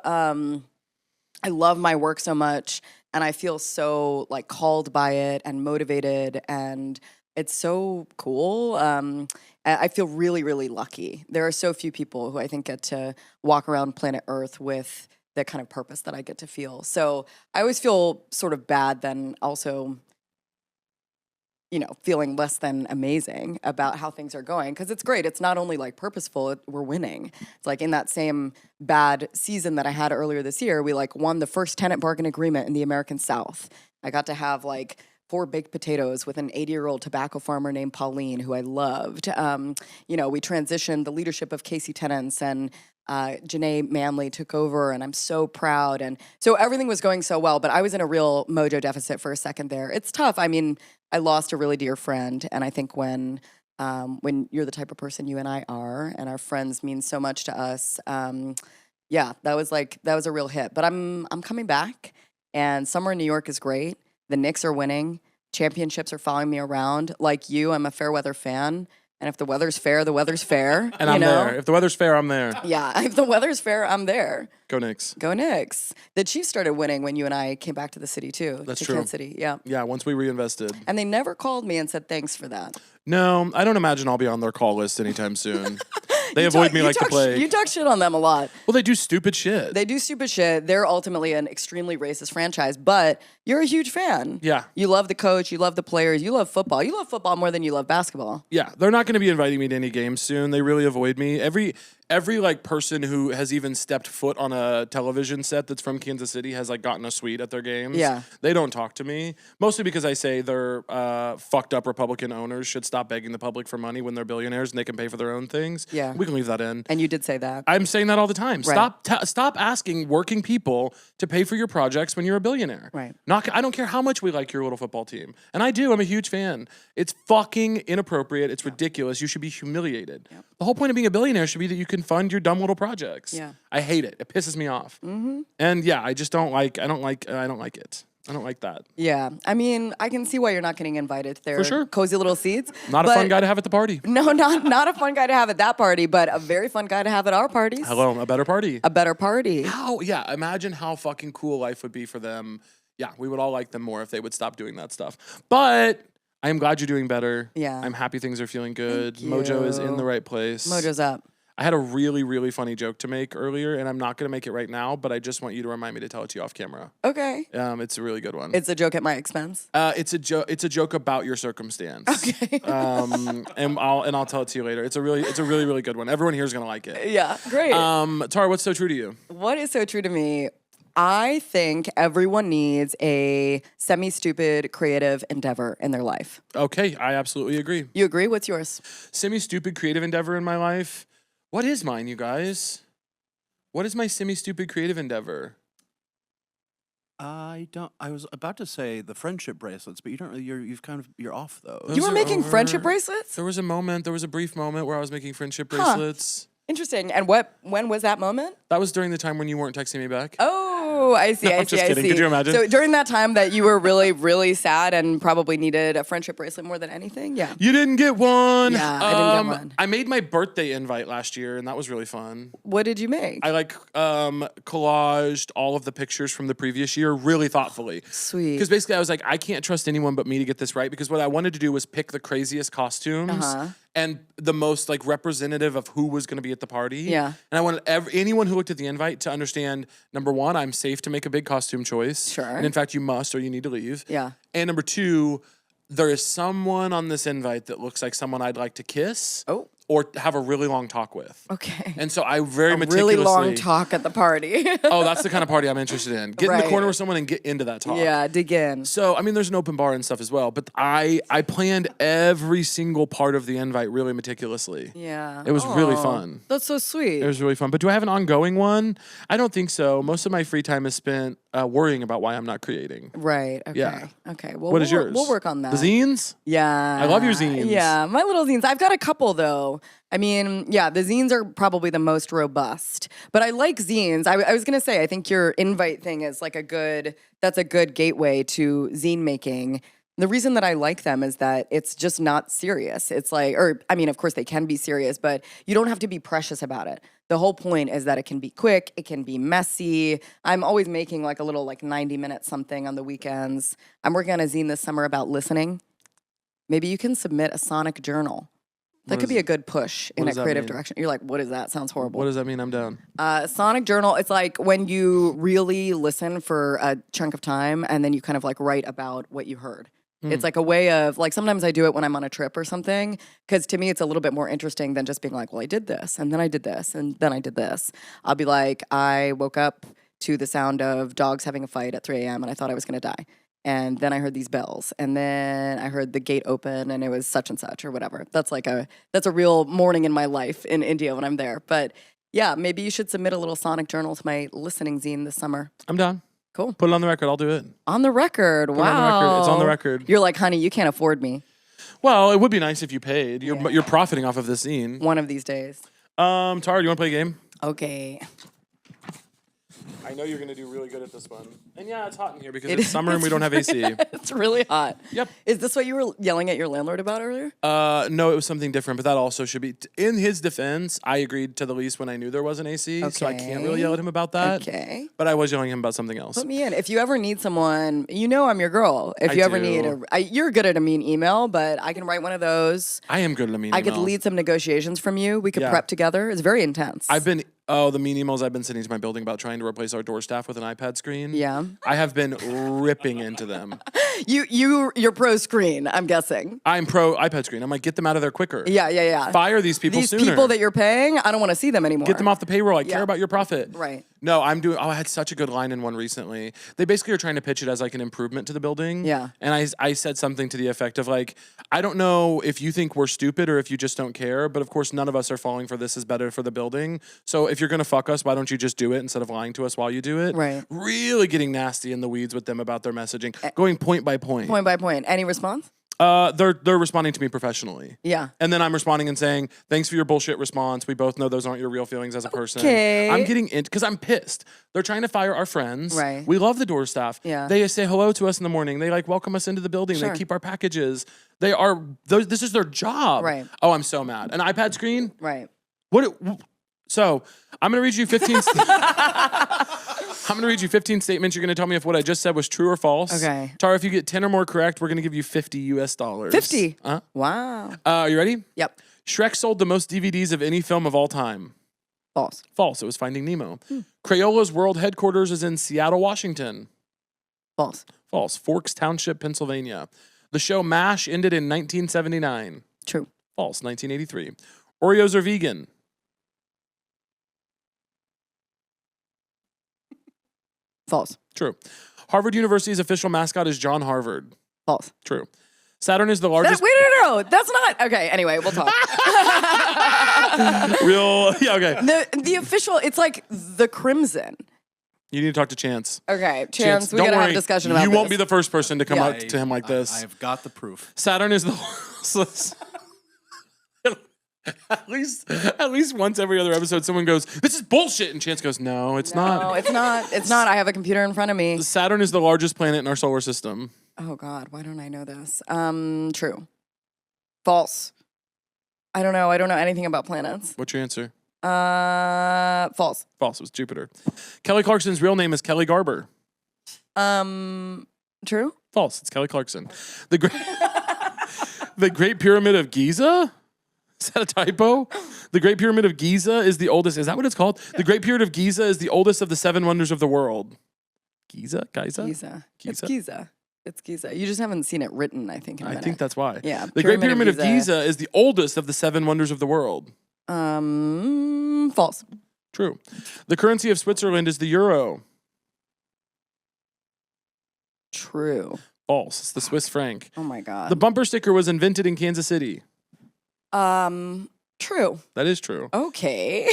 my work so much, and I feel so like called by it and motivated, and it's so cool. I feel really, really lucky. There are so few people who I think get to walk around planet Earth with the kind of purpose that I get to feel. So I always feel sort of bad, then also, you know, feeling less than amazing about how things are going. Because it's great. It's not only like purposeful, we're winning. It's like in that same bad season that I had earlier this year, we like won the first tenant bargain agreement in the American South. I got to have like 4 baked potatoes with an 80-year-old tobacco farmer named Pauline, who I loved. You know, we transitioned the leadership of Casey Tenants, and Janae Manley took over, and I'm so proud. And so everything was going so well, but I was in a real mojo deficit for a second there. It's tough. I mean, I lost a really dear friend, and I think when you're the type of person you and I are, and our friends mean so much to us, yeah, that was a real hit. But I'm coming back, and summer in New York is great. The Knicks are winning. Championships are following me around. Like you, I'm a fair weather fan. And if the weather's fair, the weather's fair. And I'm there. If the weather's fair, I'm there. Yeah, if the weather's fair, I'm there. Go Knicks. Go Knicks. The Chiefs started winning when you and I came back to the city too. That's to true. Kansas City, yeah. Yeah, once we reinvested. And they never called me and said thanks for that. No, I don't imagine I'll be on their call list anytime soon. They avoid me like the plague. You talk shit on them a lot. Well, they do stupid shit. They do stupid shit. They're ultimately an extremely racist franchise, but you're a huge fan. Yeah. You love the coach. You love the players. You love football. You love football more than you love basketball. Yeah, they're not going to be inviting me to any games soon. They really avoid me. Every like person who has even stepped foot on a television set that's from Kansas City has like gotten a suite at their games. Yeah. They don't talk to me, mostly because I say their fucked up Republican owners should stop begging the public for money when they're billionaires and they can pay for their own things. Yeah. We can leave that in. And you did say that. I'm saying that all the time. Right. Stop asking working people to pay for your projects when you're a billionaire. Right. I don't care how much we like your little football team. And I do. I'm a huge fan. It's fucking inappropriate. It's ridiculous. You should be humiliated. Yep. The whole point of being a billionaire should be that you can fund your dumb little projects. Yeah. I hate it. It pisses me off. Mm-hmm. And yeah, I just don't like it. I don't like that. Yeah. I mean, I can see why you're not getting invited to their For sure. cozy little seats. Not a fun guy to have at the party. No, not a fun guy to have at that party, but a very fun guy to have at our parties. Hello, a better party. A better party. Imagine how fucking cool life would be for them. Yeah, we would all like them more if they would stop doing that stuff. But I am glad you're doing better. Yeah. I'm happy things are feeling good. Thank Mojo is you. in the right place. Mojo's up. I had a really, really funny joke to make earlier, and I'm not going to make it right now, but I just want you to remind me to tell it to you off camera. Okay. It's a really good one. It's a joke at my expense. It's a joke about your circumstance. Okay. And I'll tell it to you later. It's a really, really good one. Everyone here is going to like it. Yeah, great. Tara, what's so true to you? What is so true to me? I think everyone needs a semi-stupid creative endeavor in their life. Okay, I absolutely agree. You agree? What's yours? Semi-stupid creative endeavor in my life. What is mine, you guys? What is my semi-stupid creative endeavor? I don't. I was about to say the friendship bracelets, but you don't really. You're off those. You were are making over. friendship bracelets? There was a brief moment where I was making friendship bracelets. Interesting. And when was that moment? That was during the time when you weren't texting me back. Oh, I see. No, I I'm see. just I kidding. see. Could you imagine? So during that time that you were really, really sad and probably needed a friendship bracelet more than anything, yeah. You didn't get one. Yeah, I didn't get one. I made my birthday invite last year, and that was really fun. What did you make? I collaged all of the pictures from the previous year really thoughtfully. Sweet. Because basically I was like, I can't trust anyone but me to get this right, because what I wanted to do was pick the craziest costumes and the most like representative of who was going to be at the party. Yeah. And I wanted anyone who looked at the invite to understand, number one, I'm safe to make a big costume choice. Sure. And in fact, you must, or you need to leave. Yeah. And number two, there is someone on this invite that looks like someone I'd like to kiss. Oh. Or have a really long talk with. Okay. And so I very a meticulously... really long talk at the party. Oh, that's the kind of party I'm interested in. Get in the corner with someone and get into that talk. Yeah, dig in. So, I mean, there's an open bar and stuff as well, but I planned every single part of the invite really meticulously. Yeah. It was really fun. That's so sweet. It was really fun. But do I have an ongoing one? I don't think so. Most of my free time is spent worrying about why I'm not creating. Right. Okay. Yeah. Okay. Well, What is yours? We'll work on that. The zines? Yeah. I love your zines. Yeah, my little zines. I've got a couple though. I mean, yeah, the zines are probably the most robust. But I like zines. I was gonna say, I think your invite thing is like that's a good gateway to zine making. The reason that I like them is that it's just not serious. It's like, or I mean, of course they can be serious, but you don't have to be precious about it. The whole point is that it can be quick, it can be messy. I'm always making like a little like 90-minute something on the weekends. I'm working on a zine this summer about listening. Maybe you can submit a sonic journal. That could be a good push in a creative direction. You're like, what is that? Sounds horrible. What does that mean? I'm down. Sonic journal, it's like when you really listen for a chunk of time and then you kind of like write about what you heard. It's like a way of, like, sometimes I do it when I'm on a trip or something, because to me it's a little bit more interesting than just being like, well, I did this, and then I did this, and then I did this. I'll be like, I woke up to the sound of dogs having a fight at 3 a.m. and I thought I was going to die. And then I heard these bells, and then I heard the gate open, and it was such and such or whatever. That's a real morning in my life in India when I'm there. But yeah, maybe you should submit a little sonic journal to my listening zine this summer. I'm down. Cool. Put it on the record. I'll do it. On the record. Put it Wow. on the record. It's on the record. You're like, honey, you can't afford me Well, it would be nice if you paid. You're profiting off of this scene. one of these days. Tara, do you want to play a game? Okay. I know you're going to do really good at this one. And yeah, it's hot in here because it's summer and we don't have AC. It's really hot. Yep. Is this what you were yelling at your landlord about earlier? No, it was something different, but that also should be. In his defense, I agreed to the lease when I knew there was an AC, so I can't really yell at him about that. Okay. But I was yelling at him about something else. Put me in. If you ever need someone, you know I'm your girl. If I you ever do. need you're good at a mean email, but I can write one of those. I am good at a mean I could email. lead some negotiations from you. We could Yeah. prep together. It's very intense. The mean emails I've been sending to my building about trying to replace our door staff with an iPad screen. Yeah. I have been ripping into them. You're pro screen, I'm guessing. I'm pro iPad screen. I'm like, get them out of there quicker. Yeah. Fire these people These sooner. people that you're paying, I don't want to see them anymore. Get them off the payroll. I Yeah. care about your profit. Right. No, I had such a good line in one recently. They basically are trying to pitch it as like an improvement to the building. Yeah. And I said something to the effect of like, I don't know if you think we're stupid or if you just don't care, but of course none of us are falling for this is better for the building. So if you're going to fuck us, why don't you just do it instead of lying to us while you do it? Right. Really getting nasty in the weeds with them about their messaging, going point by point. Point by point. Any response? They're responding to me professionally. Yeah. And then I'm responding and saying, thanks for your bullshit response. We both know those aren't your real feelings as a person. Okay. I'm getting in because I'm pissed. They're trying to fire our friends. Right. We love the door staff. Yeah. They say hello to us in the morning. They like welcome us into the building. Sure. They keep our packages. This is their job. Right. Oh, I'm so mad. An iPad screen? Right. So I'm going to read you 15 I'm going to read you 15 statements. You're going to tell me if what I just said was true or false. Okay. Tara, if you get 10 or more correct, we're going to give you $50 US. 50. Uh-huh. Wow. Are you ready? Yep. Shrek sold the most DVDs of any film of all time. False. False. It was Finding Nemo. Crayola's world headquarters is in Seattle, Washington. False. False. Forks Township, Pennsylvania. The show MASH ended in 1979. True. False. 1983. Oreos are vegan. False. True. Harvard University's official mascot is John Harvard. False. True. Saturn is the largest. Wait, no. That's not. Okay, anyway, we'll talk. Yeah, okay. The official, it's like the Crimson. You need to talk to Chance. Okay, Chance, we don't gotta have worry, a discussion about you this. won't be the first person to come Yeah. up to him like this. I have got the proof. Saturn is the at least once every other episode, someone goes, "This is bullshit," and Chance goes, "No, it's No, not." it's not. It's not. I have a computer in front of me. Saturn is the largest planet in our solar system. Oh God, why don't I know this? True. False. I don't know. I don't know anything about planets. What's your answer? False. False. It was Jupiter. Kelly Clarkson's real name is Kelly Garber. True. False. It's Kelly Clarkson. The Great, the Great Pyramid of Giza? Is that a typo? The Great Pyramid of Giza is the oldest. Is that what it's called? The Great Pyramid of Giza is the oldest of the 7 wonders of the world. Giza? Giza. It's Giza. It's Giza. You just haven't seen it written, I think, in a minute. I think that's why. Yeah. The Great Pyramid of Giza is the oldest of the 7 wonders of the world. False. True. The currency of Switzerland is the euro. True. False. It's the Swiss franc. Oh my God. The bumper sticker was invented in Kansas City. True. That is true. Okay.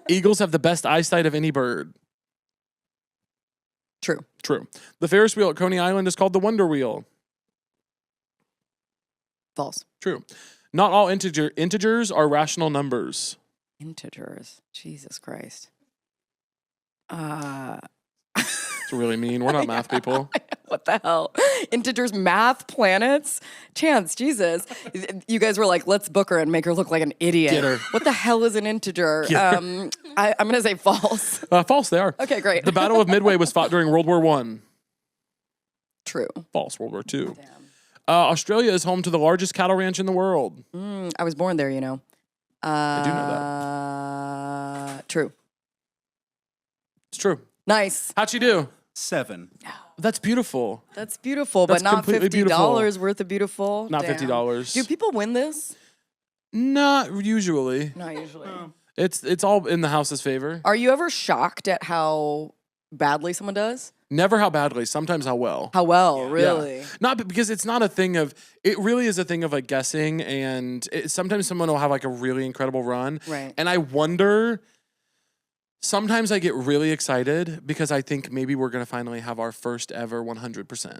Eagles have the best eyesight of any bird. True. True. The Ferris wheel at Coney Island is called the Wonder Wheel. False. True. Not all integers are rational numbers. Integers. Jesus Christ. It's really mean. We're not math people. What the hell? Integers, math, planets? Chance, Jesus. You guys were like, let's book her and make her look like an idiot. Get her. What the hell is an integer? I'm going to say false. False, they are. Okay, great. The Battle of Midway was fought during World War I. True. False, World War II. Damn. Australia is home to the largest cattle ranch in the world. I was born there, you know. I do know that. True. It's true. Nice. How'd she do? 7. That's beautiful. That's beautiful, That's but not completely $50 worth of beautiful. Not Damn. $50. Do people win this? Not usually. Not usually. It's all in the house's favor. Are you ever shocked at how badly someone does? Never how badly, sometimes how well. How well, Yeah. really? Not because it's not a thing of, it really is a thing of like guessing, and sometimes someone will have like a really incredible run. Right. And I wonder, sometimes I get really excited because I think maybe we're going to finally have our first ever 100%.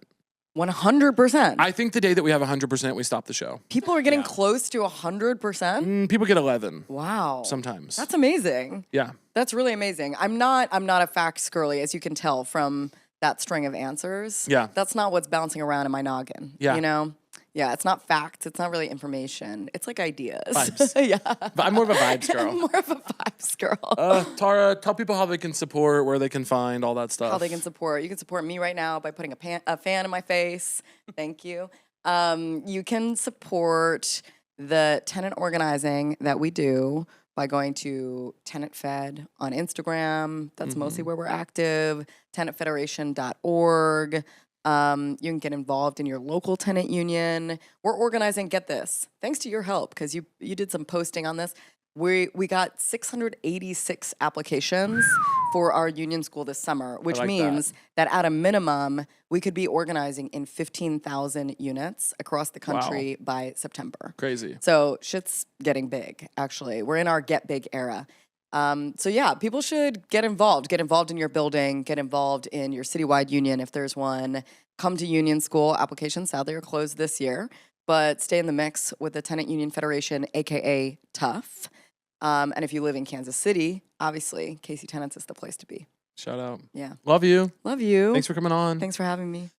100%. I think the day that we have 100%, we stop the show. People are getting close to 100%. People get 11 Wow. sometimes. That's amazing. Yeah. That's really amazing. I'm not a facts girly, as you can tell from that string of answers. Yeah. That's not what's bouncing around in my noggin. Yeah. You know? Yeah, it's not facts. It's not really information. It's like ideas. Vibes. Yeah. But I'm more of a vibes girl. I'm more of a vibes girl. Tara, tell people how they can support, where they can find, all that stuff. How they can support. You can support me right now by putting a fan in my face. Thank you. You can support the tenant organizing that we do by going to Tenant Fed on Instagram. That's mostly where we're active. tenantfederation.org. You can get involved in your local tenant union. We're organizing, get this, thanks to your help, because you did some posting on this. We got 686 applications for our union school this summer, which like means that at a minimum, we could be organizing in 15,000 units across the country by September. Crazy. So shit's getting big, actually. We're in our get big era. So yeah, people should get involved. Get involved in your building. Get involved in your citywide union if there's one. Come to union school. Applications sadly are closed this year, but stay in the mix with the Tenant Union Federation, aka TUF. And if you live in Kansas City, obviously, KC Tenants is the place to be. Shout out. Yeah. Love you. Love you. Thanks for coming on. Thanks for having me.